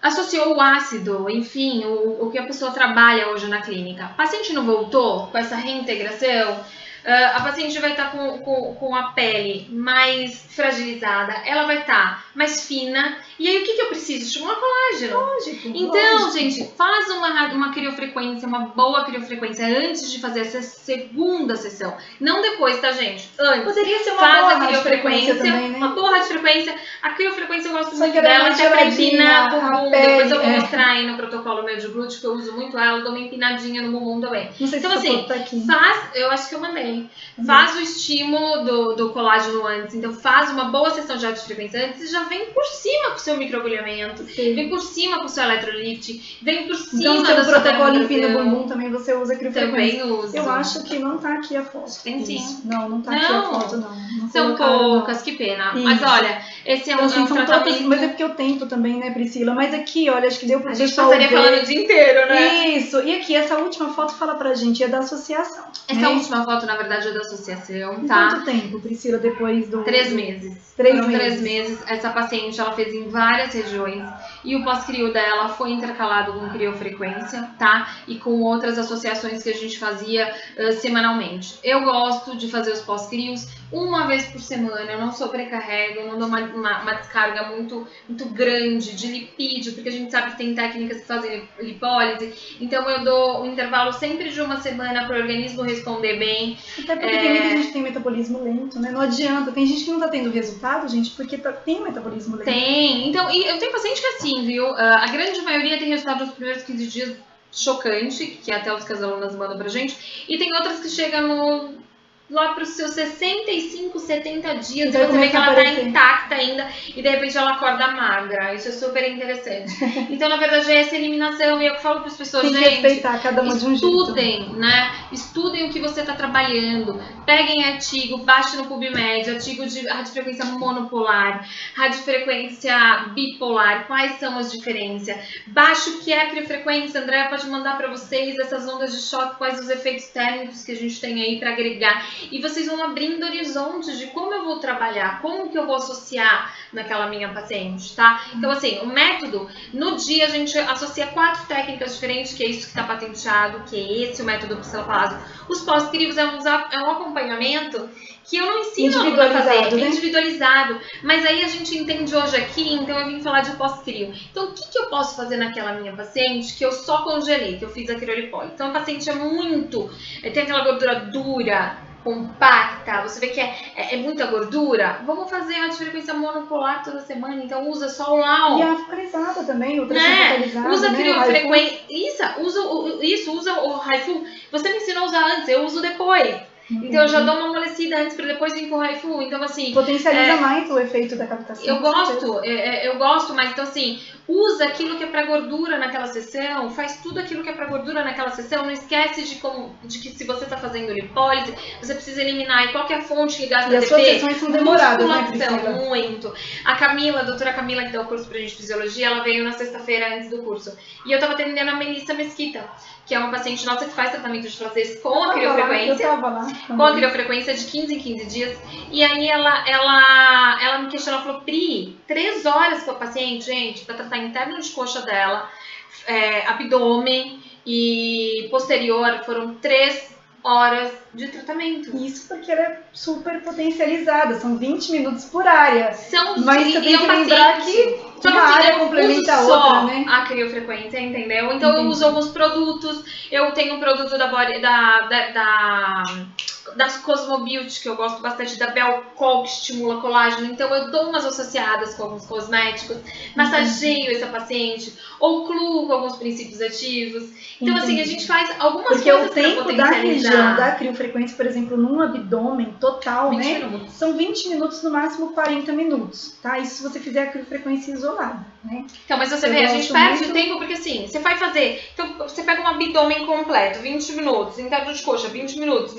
Associou o ácido, enfim, o que a pessoa trabalha hoje na clínica. O paciente não voltou com essa reintegração? A paciente vai estar com a pele mais fragilizada, ela vai estar mais fina. E aí o que eu preciso? Estimular colágeno. Lógico. Então, gente, faz uma criofrequência, uma boa criofrequência antes de fazer essa segunda sessão. Não depois, tá, gente? Antes. Poderia ser uma Faz boa a criofrequência também, né? uma boa radiofrequência. A criofrequência eu gosto Só muito que ela é dela, mais até pra geladinha, empinar o a bumbum. pele, Depois eu vou mostrar aí no protocolo meu de glúteo, que eu uso muito ela, eu dou uma empinadinha no bumbum também. Não sei se Então, essa assim, foto tá aqui. eu acho que eu mandei. Faz o estímulo do colágeno antes. Então, faz uma boa sessão de radiofrequência antes e já vem por cima com o seu microagulhamento, vem por cima com o seu eletrolite, vem por cima então, da seu sua protocolo empina o termoidratação. bumbum também você usa criofrequência. Também uso. Eu acho que não tá aqui a foto. Tem sim. Isso. Não tá aqui a Não. foto, não. São colocaram, poucas, não. que pena. Isso. Mas olha, esse é Então, um assim, são tratamento... todas, mas é porque o tempo também, né, Priscila? Mas aqui, olha, acho que deu pro A gente pessoal passaria ver. falando o dia inteiro, né? Isso. E aqui, essa última foto fala pra gente, é da associação. Essa né? última foto, na verdade, é da associação, Em tá? quanto tempo, Priscila, depois do... 3 meses. Três Foram 3 meses. meses. Essa paciente, ela fez em várias regiões. E o pós-crio dela foi intercalado com criofrequência, tá? E com outras associações que a gente fazia semanalmente. Eu gosto de fazer os pós-crios uma vez por semana. Eu não sobrecarrego, eu não dou uma descarga muito grande de lipídio, porque a gente sabe que tem técnicas que fazem lipólise. Então eu dou um intervalo sempre de uma semana para o organismo responder bem. Até porque tem muita gente que tem metabolismo lento, né? Não adianta. Tem gente que não tá tendo resultado, gente, porque tem metabolismo lento. Tem. Então, e eu tenho paciente que é assim, viu? A grande maioria tem resultado nos primeiros 15 dias chocante, que até os que as alunas mandam pra gente. E tem outras que chegam lá para os seus 65, 70 dias, Então, e você vê que ela tá aparecer. intacta ainda, e de repente ela acorda magra. Isso é super interessante. Então, na verdade, é essa eliminação, e eu falo para as pessoas, Tem que gente, respeitar cada uma de um jeito. estudem, né? Estudem o que você está trabalhando. Peguem artigo, baixe no PubMed, artigo de radiofrequência monopolar, radiofrequência bipolar, quais são as diferenças. Baixe o que é a criofrequência, André pode mandar para vocês essas ondas de choque, quais os efeitos térmicos que a gente tem aí para agregar. E vocês vão abrindo horizontes de como eu vou trabalhar, como que eu vou associar naquela minha paciente, tá? Então, assim, o método, no dia a gente associa 4 técnicas diferentes, que é isso que está patenteado, que é esse o método psilopaso. Os pós-crios é um acompanhamento que eu não ensino a fazer, né? individualizado. Mas aí a gente entende hoje aqui, então eu vim falar de pós-crio. Então, o que eu posso fazer naquela minha paciente que eu só congelei, que eu fiz a criolipólise? Então, a paciente tem aquela gordura dura, compacta, você vê que é muita gordura, vamos fazer uma frequência monopolar toda semana, então usa só o LAO. E a focalizada também, outra né? focalizada, Usa né? criofrequência, usa o Haifu. Você me ensinou a usar antes, eu uso depois. Então eu já dou uma amolecida antes para depois vir com o Haifu. Então assim, potencializa mais o efeito da captação. Eu gosto, mas então assim, usa aquilo que é para gordura naquela sessão, faz tudo aquilo que é para gordura naquela sessão, não esquece de que se você está fazendo lipólise, você precisa eliminar. E qual que é a fonte que gasta E as suas ATP? sessões são demoradas, né, Musculação, Priscila? muito. A doutora Camila, que dá o curso pra gente de fisiologia, ela veio na sexta-feira antes do curso. E eu tava atendendo a Melissa Mesquita, que é uma paciente nossa que faz tratamento de francês com a criofrequência. Eu tava lá. Com a criofrequência de 15 em 15 dias. E aí ela me questionou, ela falou, Pri, 3 horas com a paciente, gente, pra tratar interno de coxa dela, abdômen e posterior, foram 3 horas de tratamento. Isso porque ela é super potencializada, são 20 minutos por área. Mas você tem que lembrar que uma área complementa a outra, né? A criofrequência, entendeu? Então eu uso alguns produtos, eu tenho um produto das Cosmobeauty, que eu gosto bastante, da Belcol, que estimula colágeno, então eu dou umas associadas com alguns cosméticos, massageio essa paciente, ou cluo com alguns princípios ativos. Então assim, a gente faz algumas coisas para potencializar. Porque o tempo da região da criofrequência, por exemplo, num abdômen total, 20 né? minutos. São 20 minutos, no máximo 40 minutos, tá? Isso se você fizer a criofrequência isolada, né? Então, mas você vê, a gente perde o tempo porque assim, você vai fazer, então você pega um abdômen completo, 20 minutos, interno de coxa, 20 minutos,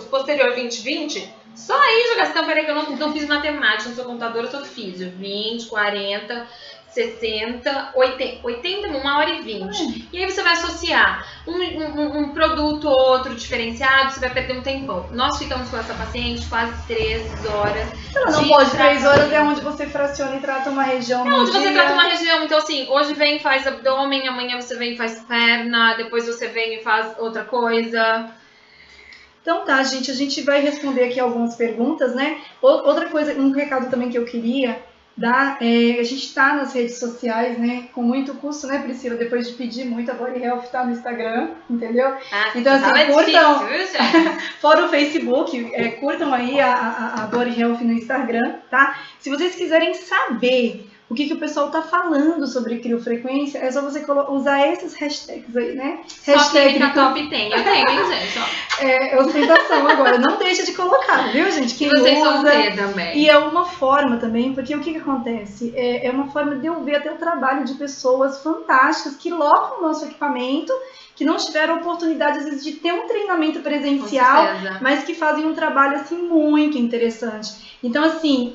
posterior 20, só aí já gastamos, peraí que eu não fiz matemática, não sou contadora, eu sou físio, 20, 40, 60, 80, 1h20. E aí você vai associar um produto ou outro diferenciado, você vai perder um tempão. Nós ficamos com essa paciente quase 3 horas. Se ela não pode 3 horas, é onde você fraciona e trata uma região. É onde você trata uma região. Então assim, hoje vem e faz abdômen, amanhã você vem e faz perna, depois você vem e faz outra coisa. Então tá, gente, a gente vai responder aqui algumas perguntas, né? Outra coisa, um recado também que eu queria dar, a gente tá nas redes sociais, né? Com muito custo, né, Priscila? Depois de pedir muito, a Body Health tá no Instagram, entendeu? Então assim, curtam, fora o Facebook, curtam aí a Body Health no Instagram, tá? Se vocês quiserem saber o que o pessoal tá falando sobre criofrequência, é só você usar esses hashtags aí, né? Só clínica top tem, eu tenho, hein, gente? É ostentação agora, não deixa de colocar, viu, gente? Quem vocês usa, vão ter também. E é uma forma também, porque o que acontece? É uma forma de eu ver até o trabalho de pessoas fantásticas que locam o nosso equipamento, que não tiveram oportunidade, às vezes, de ter um treinamento presencial, mas que fazem um trabalho, assim, muito interessante. Então, assim,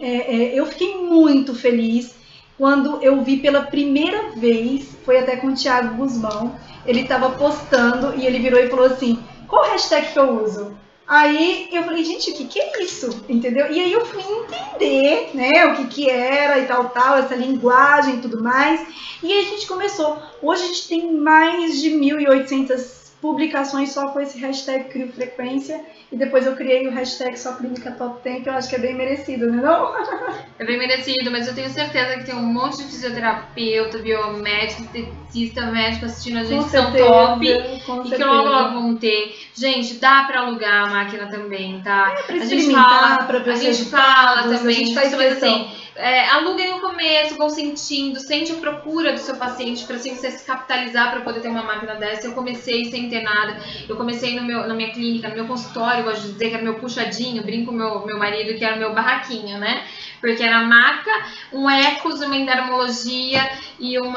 eu fiquei muito feliz quando eu vi pela primeira vez, foi até com o Thiago Guzmão, ele estava postando e ele virou e falou assim, qual hashtag que eu uso? Aí eu falei, gente, o que é isso? Entendeu? E aí eu fui entender, né, o que era e tal, essa linguagem e tudo mais. E aí a gente começou. Hoje a gente tem mais de 1.800 publicações só com esse hashtag criofrequência. E depois eu criei o hashtag só clínica top 10, que eu acho que é bem merecido, né não? É bem merecido, mas eu tenho certeza que tem um monte de fisioterapeuta, biomédico, esteticista, médico assistindo a gente, são top. E que logo vão ter. Gente, dá pra alugar a máquina também, tá? Pra experimentar, a gente fala também, a gente faz assim. Aluguem no começo, vão sentindo, sente a procura do seu paciente para assim você se capitalizar para poder ter uma máquina dessa. Eu comecei sem ter nada, eu comecei na minha clínica, no meu consultório, eu gosto de dizer que era meu puxadinho, brinco com meu marido que era o meu barraquinho, né? Porque era a maca, um ecos, uma endermologia e um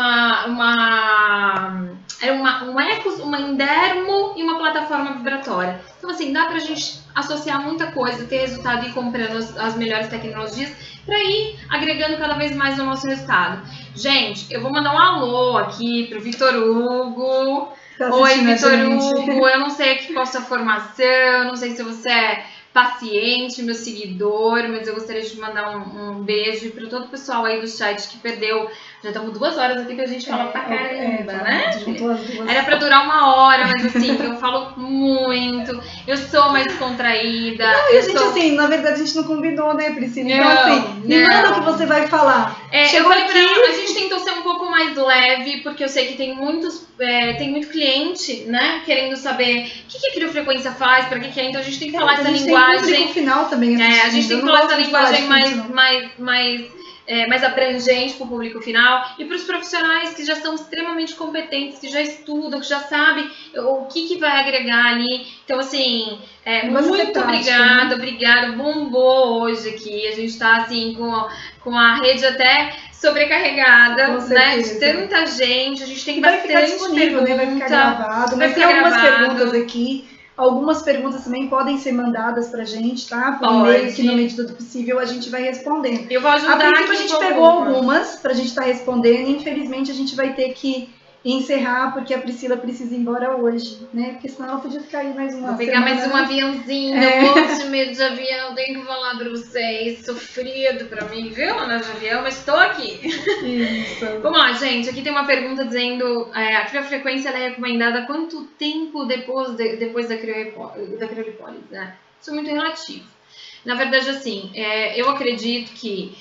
ecos, uma endermo e uma plataforma vibratória. Então assim, dá pra gente associar muita coisa, ter resultado e ir comprando as melhores tecnologias para ir agregando cada vez mais no nosso resultado. Gente, eu vou mandar um alô aqui pro Vitor Hugo. Oi, Vitor Hugo, eu não sei aqui qual a sua formação, não sei se você é paciente, meu seguidor, mas eu gostaria de mandar um beijo para todo o pessoal aí do chat que perdeu. Já estamos 2 horas aqui pra gente falar pra caramba, né? Era pra durar 1 hora, mas assim, eu falo muito, eu sou mais contraída. Não, e a gente, assim, na verdade a gente não combinou, né, Priscila? Então, assim, me manda o que você vai falar. Eu falei pra ela, a gente tentou ser um pouco mais leve, porque eu sei que tem muito cliente, né, querendo saber o que a criofrequência faz, pra que é, então a gente tem que falar essa linguagem. Tem final também, a gente tem que falar essa linguagem mais abrangente para o público final e para os profissionais que já são extremamente competentes, que já estudam, que já sabem o que vai agregar ali. Então, assim, muito obrigada, né? Obrigada, bombou hoje aqui. A gente está assim com a rede até sobrecarregada, né? De tanta gente, a gente tem bastante pergunta, né? Vai ficar gravado, mas tem algumas perguntas aqui. Algumas perguntas também podem ser mandadas pra gente, tá? Por e-mail, que na medida do possível a gente vai respondendo. Eu vou ajudar. A princípio a gente pegou algumas pra gente estar respondendo. Infelizmente a gente vai ter que encerrar porque a Priscila precisa ir embora hoje, né? Porque senão ela podia ficar aí mais uma Vou pegar mais um aviãozinho, eu morro de medo de avião, tenho que falar pra vocês, sofrido pra mim, viu? Andar de avião, mas tô aqui. Isso. Vamos lá, gente, aqui tem uma pergunta dizendo, a criofrequência é recomendada há quanto tempo depois da criolipólise, né? Isso é muito relativo. Na verdade, assim, eu acredito que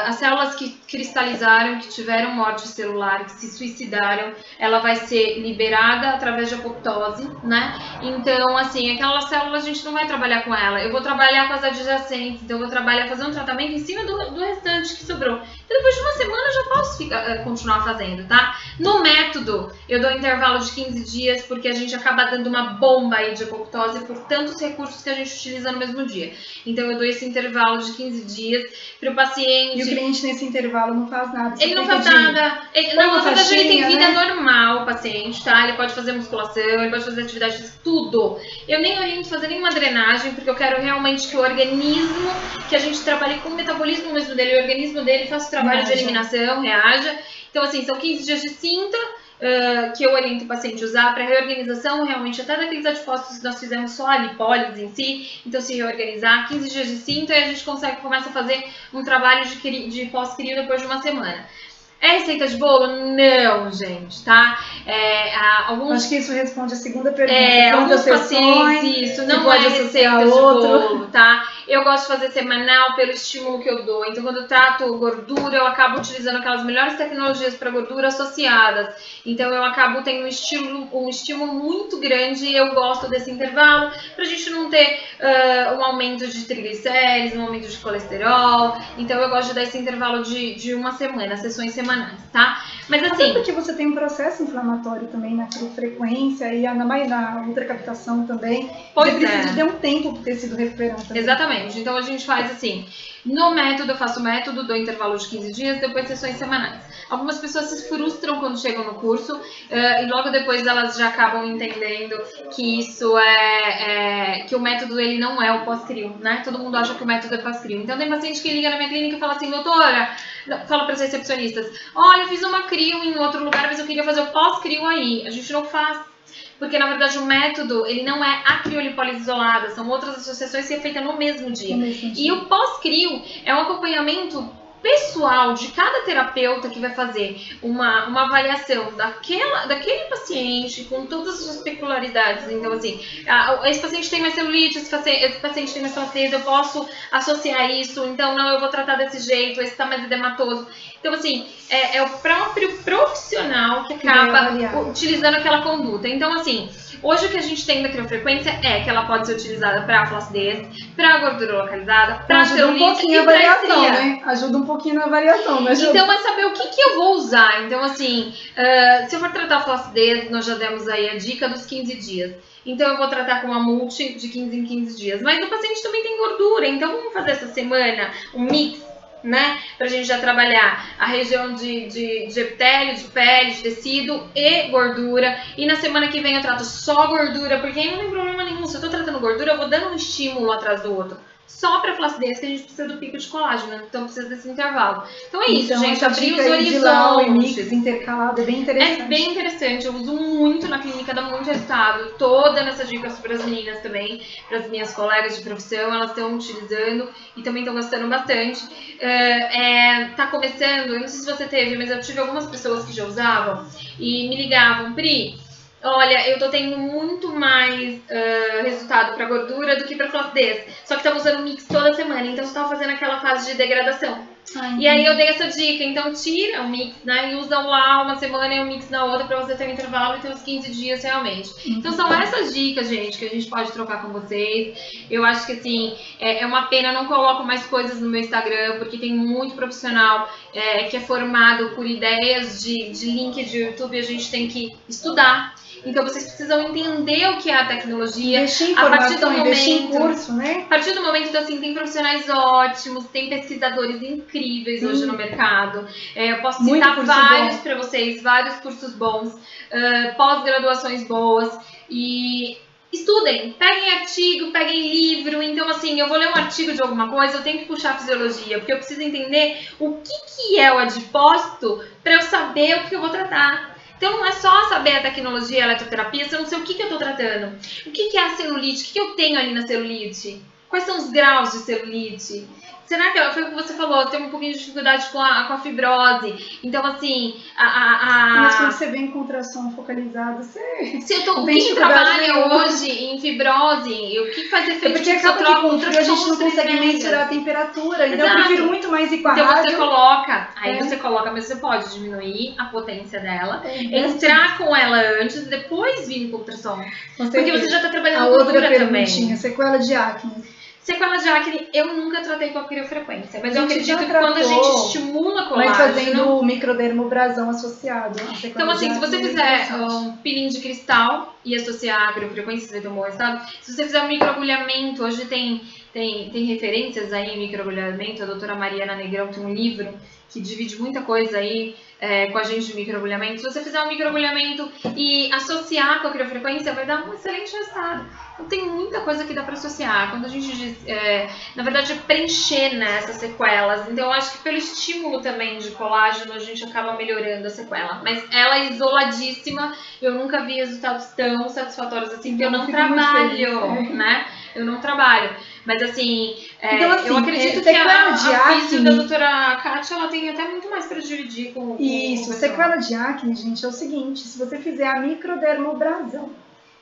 as células que cristalizaram, que tiveram morte celular, que se suicidaram, ela vai ser liberada através de apoptose, né? Então, assim, aquelas células a gente não vai trabalhar com ela. Eu vou trabalhar com as adjacentes, então eu vou fazer um tratamento em cima do restante que sobrou. Então, depois de uma semana eu já posso continuar fazendo, tá? No método, eu dou um intervalo de 15 dias, porque a gente acaba dando uma bomba aí de apoptose por tantos recursos que a gente utiliza no mesmo dia. Então, eu dou esse intervalo de 15 dias para o paciente. E o cliente nesse intervalo não faz nada. Ele não faz nada. Na verdade, ele tem vida normal, o paciente, tá? Ele pode fazer musculação, ele pode fazer atividade física, tudo. Eu nem oriento fazer nenhuma drenagem, porque eu quero realmente que o organismo, que a gente trabalhe com o metabolismo mesmo dele, o organismo dele faça o trabalho de eliminação, reaja. Então, assim, são 15 dias de cinta. Que eu oriento o paciente a usar para reorganização, realmente até daqueles adipócitos que nós fizemos só a lipólise em si, então se reorganizar, 15 dias de cinta e a gente começa a fazer um trabalho de pós-crio depois de uma semana. É receita de bolo? Não, gente, tá? Acho que isso responde a segunda pergunta. Alguns pacientes, isso não é receita de bolo, tá? Eu gosto de fazer semanal pelo estímulo que eu dou. Então, quando eu trato gordura, eu acabo utilizando aquelas melhores tecnologias para gordura associadas. Então, eu acabo tendo um estímulo muito grande e eu gosto desse intervalo pra gente não ter um aumento de triglicéridos, um aumento de colesterol. Então, eu gosto de dar esse intervalo de uma semana, sessões semanais, tá? Mas assim... Até porque você tem um processo inflamatório também na frequência e na ultracaptação também. Você precisa de um tempo pro tecido recuperar também. Exatamente. Então a gente faz assim, no método, eu faço o método, dou intervalo de 15 dias, depois sessões semanais. Algumas pessoas se frustram quando chegam no curso e logo depois elas já acabam entendendo que isso que o método ele não é o pós-crio, né? Todo mundo acha que o método é pós-crio. Então tem paciente que liga na minha clínica e fala assim, doutora, fala para as recepcionistas, olha, eu fiz uma crio em outro lugar, mas eu queria fazer o pós-crio aí. A gente não faz. Porque, na verdade, o método, ele não é a criolipólise isolada, são outras associações que é feita no mesmo dia. E o pós-crio é um acompanhamento pessoal de cada terapeuta que vai fazer uma avaliação daquele paciente com todas as suas peculiaridades. Então, assim, esse paciente tem mais celulite, esse paciente tem mais flacidez, eu posso associar isso, então não, eu vou tratar desse jeito, esse tá mais edematoso. Então, assim, é o próprio profissional que acaba utilizando aquela conduta. Então, assim, hoje o que a gente tem da criofrequência é que ela pode ser utilizada para flacidez, para gordura localizada, para celulite e para estria. Né? Ajuda um pouquinho na variação, né? Então, é saber o que eu vou usar. Então, assim, se eu for tratar flacidez, nós já demos aí a dica dos 15 dias. Então, eu vou tratar com uma multi de 15 em 15 dias. Mas o paciente também tem gordura, então vamos fazer essa semana um mix, né? Pra gente já trabalhar a região de epitélio, de pele, de tecido e gordura. E na semana que vem eu trato só gordura, porque aí não tem problema nenhum. Se eu tô tratando gordura, eu vou dando um estímulo atrás do outro. Só para flacidez que a gente precisa do pico de colágeno, então precisa desse intervalo. Então é isso, gente, abrir os horizontes. Intercalado é bem interessante. É bem interessante, eu uso muito na clínica, dá muito resultado. Tô dando essa dica para as meninas também, para as minhas colegas de profissão, elas estão utilizando e também estão gostando bastante. Tá começando, eu não sei se você teve, mas eu tive algumas pessoas que já usavam e me ligavam, Pri, olha, eu tô tendo muito mais resultado para gordura do que para flacidez. Só que tava usando mix toda semana, então você tava fazendo aquela fase de degradação. E aí eu dei essa dica, então tira o mix, né, e usa lá uma semana e o mix na outra pra você ter um intervalo e ter uns 15 dias realmente. Então são essas dicas, gente, que a gente pode trocar com vocês. Eu acho que assim, é uma pena, eu não coloco mais coisas no meu Instagram, porque tem muito profissional que é formado por ideias de link de YouTube, a gente tem que estudar. Então vocês precisam entender o que é a tecnologia. Investir em informação, investir em curso, né? A partir do momento que assim, tem profissionais ótimos, tem pesquisadores incríveis hoje no mercado. Eu posso citar vários para vocês, vários cursos bons, pós-graduações boas e estudem, peguem artigo, peguem livro. Então assim, eu vou ler um artigo de alguma coisa, eu tenho que puxar a fisiologia, porque eu preciso entender o que é o adipócito para eu saber o que eu vou tratar. Então não é só saber a tecnologia, a eletroterapia, se eu não sei o que eu estou tratando. O que é a celulite? O que eu tenho ali na celulite? Quais são os graus de celulite? Será que foi o que você falou? Eu tenho um pouquinho de dificuldade com a fibrose. Então, assim, Mas quando você vem com ultrassom focalizado, você... Se eu tô... Quem trabalha hoje em fibrose, o que faz efeito? Porque acaba que com ultrassom a gente não consegue mensurar a temperatura. Então eu prefiro muito mais ir com a rádio. Então você coloca, você coloca, mas você pode diminuir a potência dela, entrar com ela antes e depois vir com o ultrassom. Porque você já tá trabalhando com gordura também. Sequela de acne. Sequela de acne, eu nunca tratei com a criofrequência, mas eu acredito que quando a gente estimula colágeno... Mas fazendo o microdermobrasão associado. Então assim, se você fizer um peeling de cristal e associar a criofrequência, você vai ter um bom resultado. Se você fizer um microagulhamento, hoje tem referências aí em microagulhamento, a doutora Mariana Negrão tem um livro que divide muita coisa aí com a gente de microagulhamento. Se você fizer um microagulhamento e associar com a criofrequência, vai dar um excelente resultado. Então tem muita coisa que dá para associar. Quando a gente diz, na verdade, preencher essas sequelas. Então eu acho que pelo estímulo também de colágeno, a gente acaba melhorando a sequela. Mas ela isoladíssima, eu nunca vi resultados tão satisfatórios assim, porque eu não trabalho, né? eu não trabalho. Mas assim, Então, assim, eu acredito que sequela de a físio acne- da doutora Kátia, ela tem até muito mais para dividir com o Isso, pessoal. sequela de acne, gente, é o seguinte, se você fizer a microdermobrasão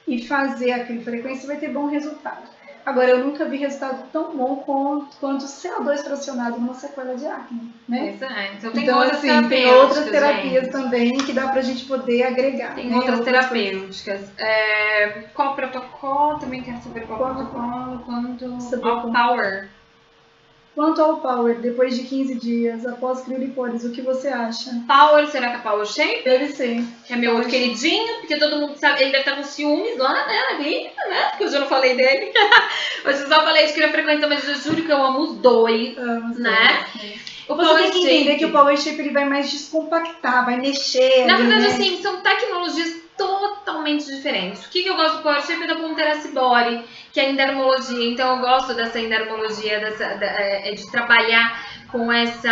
e fazer a crifrequência, vai ter bom resultado. Agora, eu nunca vi resultado tão bom quanto o CO2 fracionado numa sequela de acne, né? Pois é, então tem Então, outras assim, terapêuticas, tem outras terapias gente. também que dá pra gente poder agregar. Tem né? outras coisas. terapêuticas. Qual o protocolo? Também quero saber qual o protocolo. Saber All como. Power. Quanto ao Power, depois de 15 dias, após criolipólise, o que você acha? Power, será que é Power Shape? Deve ser. Que é meu outro queridinho, porque todo mundo sabe, ele deve estar com ciúmes lá, né, na clínica, né? Porque hoje eu não falei dele. Hoje eu só falei de criofrequência, mas eu juro que eu amo os dois, né? O Você Power tem que entender Shape, que o Power Shape ele vai mais descompactar, vai mexer. na ali, verdade, né? assim, são tecnologias totalmente diferentes. O que eu gosto do Power Shape é da Pontera Cibori, que é a endermologia. Então eu gosto dessa endermologia, de trabalhar com esse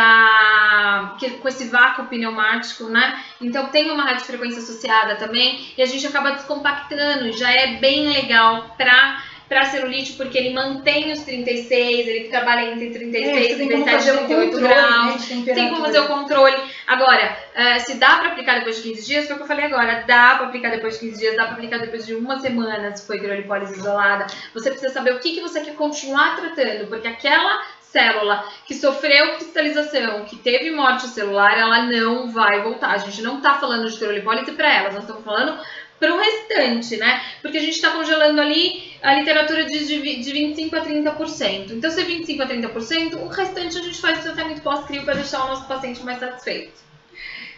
vácuo pneumático, né? Então tem uma radiofrequência associada também e a gente acaba descompactando e já é bem legal para celulite, porque ele mantém os 36, ele trabalha entre 36 e 37 e 38 graus. Tem como fazer o controle. Agora, se dá para aplicar depois de 15 dias, foi o que eu falei agora, dá para aplicar depois de 15 dias, dá para aplicar depois de uma semana, se foi criolipólise isolada. Você precisa saber o que você quer continuar tratando, porque aquela célula que sofreu cristalização, que teve morte celular, ela não vai voltar. A gente não está falando de criolipólise para elas, nós estamos falando para o restante, né? Porque a gente está congelando ali a literatura de 25% a 30%. Então, se é 25% a 30%, o restante a gente faz o tratamento pós-crio para deixar o nosso paciente mais satisfeito.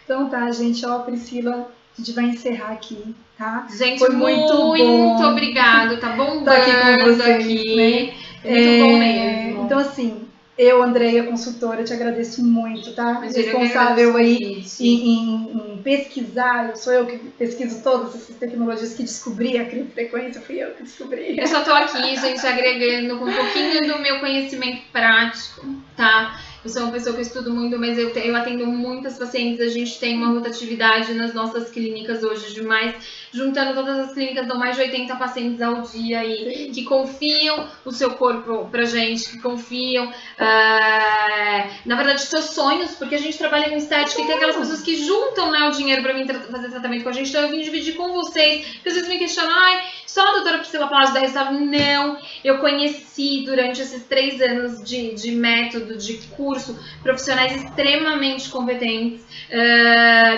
Então tá, gente, ó, Priscila, a gente vai encerrar aqui, tá? Gente, Foi muito bom obrigado, tá bombando estar aqui com vocês, aqui. né? Muito bom mesmo. Então, assim, eu, Andreia, consultora, te agradeço muito, tá? Mas eu Responsável que aí agradeço o em pesquisar, sou eu que pesquiso todas essas tecnologias, que descobri a criofrequência, fui eu que descobri. Eu só tô aqui, gente, agregando com um pouquinho do meu conhecimento prático, tá? Eu sou uma pessoa que estudo muito, mas eu atendo muitas pacientes. A gente tem uma rotatividade nas nossas clínicas hoje demais. Juntando todas as clínicas, dão mais de 80 pacientes ao dia aí, que confiam o seu corpo pra gente, que confiam, na verdade, seus sonhos, porque a gente trabalha com estética e tem aquelas pessoas que juntam, né, o dinheiro pra vir fazer tratamento com a gente. Então eu vim dividir com vocês, porque às vezes me questionam, só a doutora Priscila Palácio da Restauro? Não, eu conheci durante esses 3 anos de método, de curso, profissionais extremamente competentes.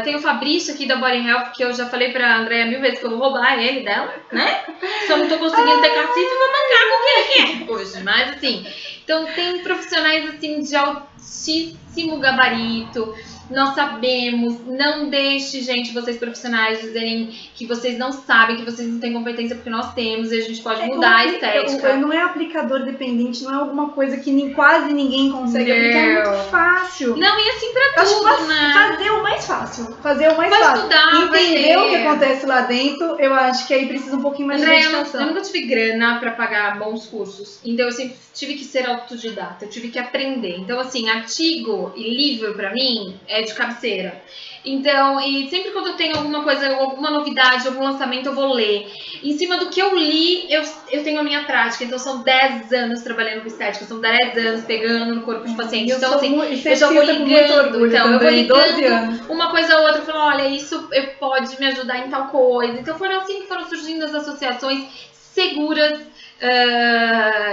Tem o Fabrício aqui da Body Health, que eu já falei pra Andréia 1000 vezes que eu vou roubar ele dela, né? Só não tô conseguindo ter cacife, vou mancar com quem ele quer hoje. Mas assim, então tem profissionais assim de altíssimo gabarito. Nós sabemos, não deixe, gente, vocês profissionais dizerem que vocês não sabem, que vocês não têm competência, porque nós temos e a gente pode mudar a estética. Não é aplicador dependente, não é alguma coisa que quase ninguém consegue aplicar, é muito fácil. Não, e assim pra tudo, né? Fazer o mais fácil, Estudar, entender o que acontece lá dentro, eu acho que aí precisa um pouquinho mais de dedicação. Eu nunca tive grana pra pagar bons cursos, então eu sempre tive que ser autodidata, eu tive que aprender. Então, assim, artigo e livro pra mim é de cabeceira. Então, e sempre quando eu tenho alguma coisa, alguma novidade, algum lançamento, eu vou ler. Em cima do que eu li, eu tenho a minha prática. Então, são 10 anos trabalhando com estética, são 10 anos pegando no corpo de paciente. Então, assim, eu já vou ligando. Então, eu vou ligando uma coisa a outra, falando, olha, isso pode me ajudar em tal coisa. Então, foram assim que foram surgindo as associações seguras.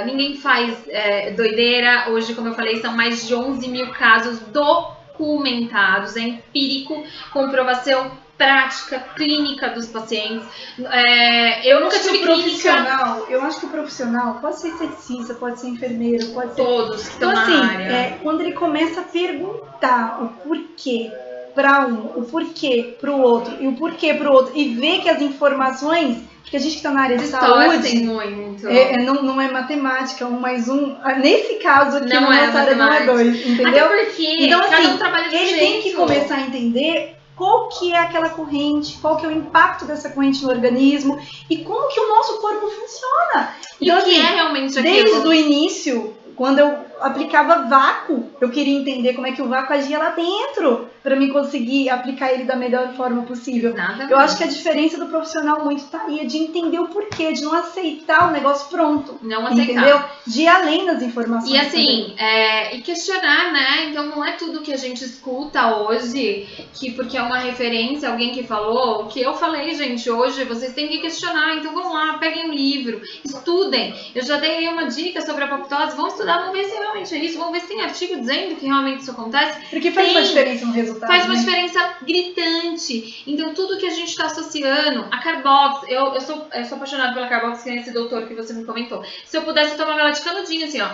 Ninguém faz doideira. Hoje, como eu falei, são mais de 11 mil casos documentados, é empírico, comprovação prática, clínica dos pacientes. Eu nunca tive clínica. Eu acho que o profissional pode ser esteticista, pode ser enfermeiro, pode ser... Todos que estão então, na assim, área. Quando ele começa a perguntar o porquê para um, o porquê para o outro e o porquê para o outro, e ver que as informações, porque a gente que está na área de saúde, muito. Não é matemática, 1 mais 1. Nesse caso aqui, não na nossa área não é 2, entendeu? Até porque então, cada assim, um trabalha de ele tem que começar a entender qual que é aquela corrente, qual que é o impacto dessa corrente no organismo e como que o nosso corpo funciona. Então, e o que é realmente aquilo? Desde o início, quando eu aplicava vácuo. Eu queria entender como é que o vácuo agia lá dentro, para mim conseguir aplicar ele da melhor forma possível. Eu acho que a diferença do profissional muito tá aí, é de entender o porquê, de não aceitar o negócio pronto. Não aceitar. Entendeu? De ir além das informações. E assim, e questionar, né? Então não é tudo que a gente escuta hoje, que porque é uma referência, alguém que falou, o que eu falei, gente, hoje vocês têm que questionar. Então vamos lá, peguem um livro, estudem. Eu já dei aí uma dica sobre a apoptose, vamos estudar, vamos ver se realmente é isso, vamos ver se tem artigo dizendo que realmente isso acontece. Porque faz uma diferença no resultado. Faz uma diferença gritante. Então tudo que a gente está associando, a Carbox, eu sou apaixonada pela Carbox, que é esse doutor que você me comentou. Se eu pudesse, eu tomava ela de canudinho, assim, ó.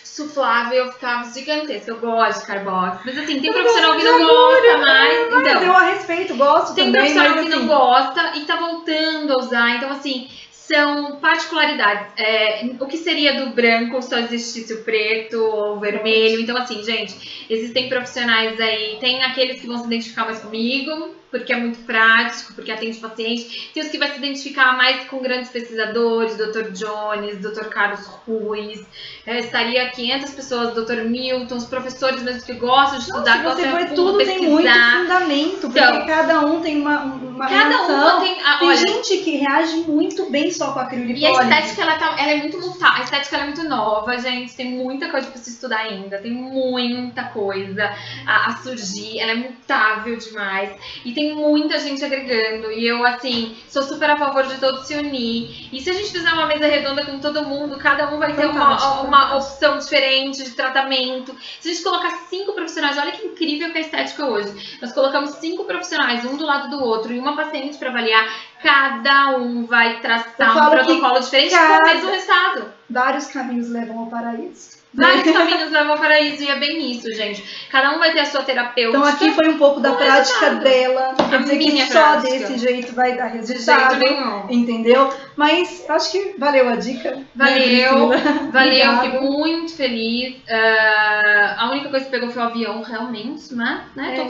Suflava e eu ficava gigantesca. Eu gosto de Carbox. Mas assim, tem profissional que não gosta mais. Então, eu a respeito, gosto tem também. Tem profissional que não gosta e tá voltando a usar. Então, assim, são particularidades. O que seria do branco se só existisse o preto ou o vermelho? Então, assim, gente, existem profissionais aí. Tem aqueles que vão se identificar mais comigo, porque é muito prático, porque atende paciente. Tem os que vai se identificar mais com grandes pesquisadores, Dr. Jones, Dr. Carlos Ruiz. Estaria 500 pessoas, Dr. Milton, os professores mesmo que gostam de estudar, gostam de pesquisar. tudo tem muito fundamento, porque então, cada um tem uma reação. Tem gente que reage muito bem só com a criolipólise. E a estética, ela é muito mutável. A estética ela é muito nova, gente. Tem muita coisa pra se estudar ainda. Tem muita coisa a surgir. Ela é mutável demais. E tem muita gente agregando. E eu, assim, sou super a favor de todos se unir. E se a gente fizer uma mesa redonda com todo mundo, cada um vai ter uma opção diferente de tratamento. Se a gente colocar 5 profissionais, olha que incrível que é a estética hoje. Nós colocamos 5 profissionais, um do lado do outro, e uma paciente para avaliar. Cada um vai traçar um protocolo diferente com o mesmo resultado. Vários caminhos levam ao paraíso. Vários caminhos levam ao paraíso, e é bem isso, gente. Cada um vai ter a sua terapêutica. Então aqui foi um pouco da prática dela. Quer dizer que só desse jeito vai dar resultado. De jeito nenhum. Entendeu? Mas acho que valeu a dica. Valeu, valeu. Fiquei muito feliz. A única coisa que pegou foi o avião, realmente, né?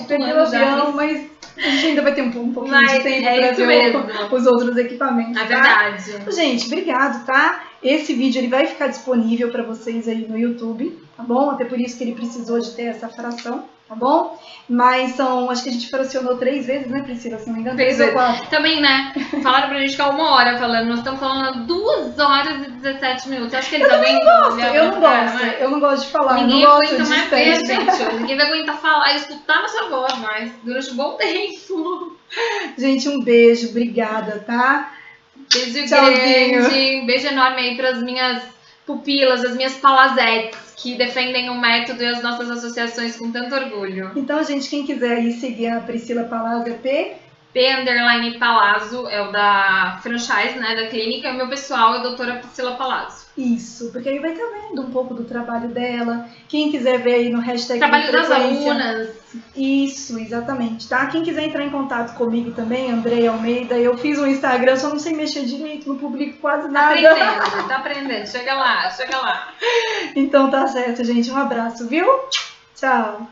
Perdeu o avião, mas a gente ainda vai ter um pouquinho de tempo para ver os outros equipamentos. É verdade. Tá? Gente, obrigado, tá? Esse vídeo ele vai ficar disponível para vocês aí no YouTube, tá bom? Até por isso que ele precisou de ter essa fração, tá bom? Mas acho que a gente fracionou 3 vezes, né, Priscila? Se não me engano, 3 ou 4. Também, né? Falaram pra gente ficar 1 hora falando, nós estamos falando 2 horas e 17 minutos. Acho que eles aguentam. Eu não gosto de falar. Ninguém eu não gosto aguenta de mais ver, gente. Ninguém vai aguentar falar e escutar nossa voz mais durante um bom tempo. Gente, um beijo, obrigada, tá? Beijo grande, um beijo enorme aí para as minhas pupilas, as minhas palazetes, que defendem o método e as nossas associações com tanto orgulho. Então, gente, quem quiser aí seguir a Priscila Palazzo, P_Palazzo é o da franchise, né, da clínica, e o meu pessoal é a doutora Priscila Palazzo. Isso, porque aí vai estar vendo um pouco do trabalho dela. Quem quiser ver aí no hashtag trabalho das alunas. Isso, exatamente, tá? Quem quiser entrar em contato comigo também, Andreia Almeida, eu fiz um Instagram, só não sei mexer direito, não publico quase nada. Tá aprendendo, chega lá. Então tá certo, gente, um abraço, viu? Tchau.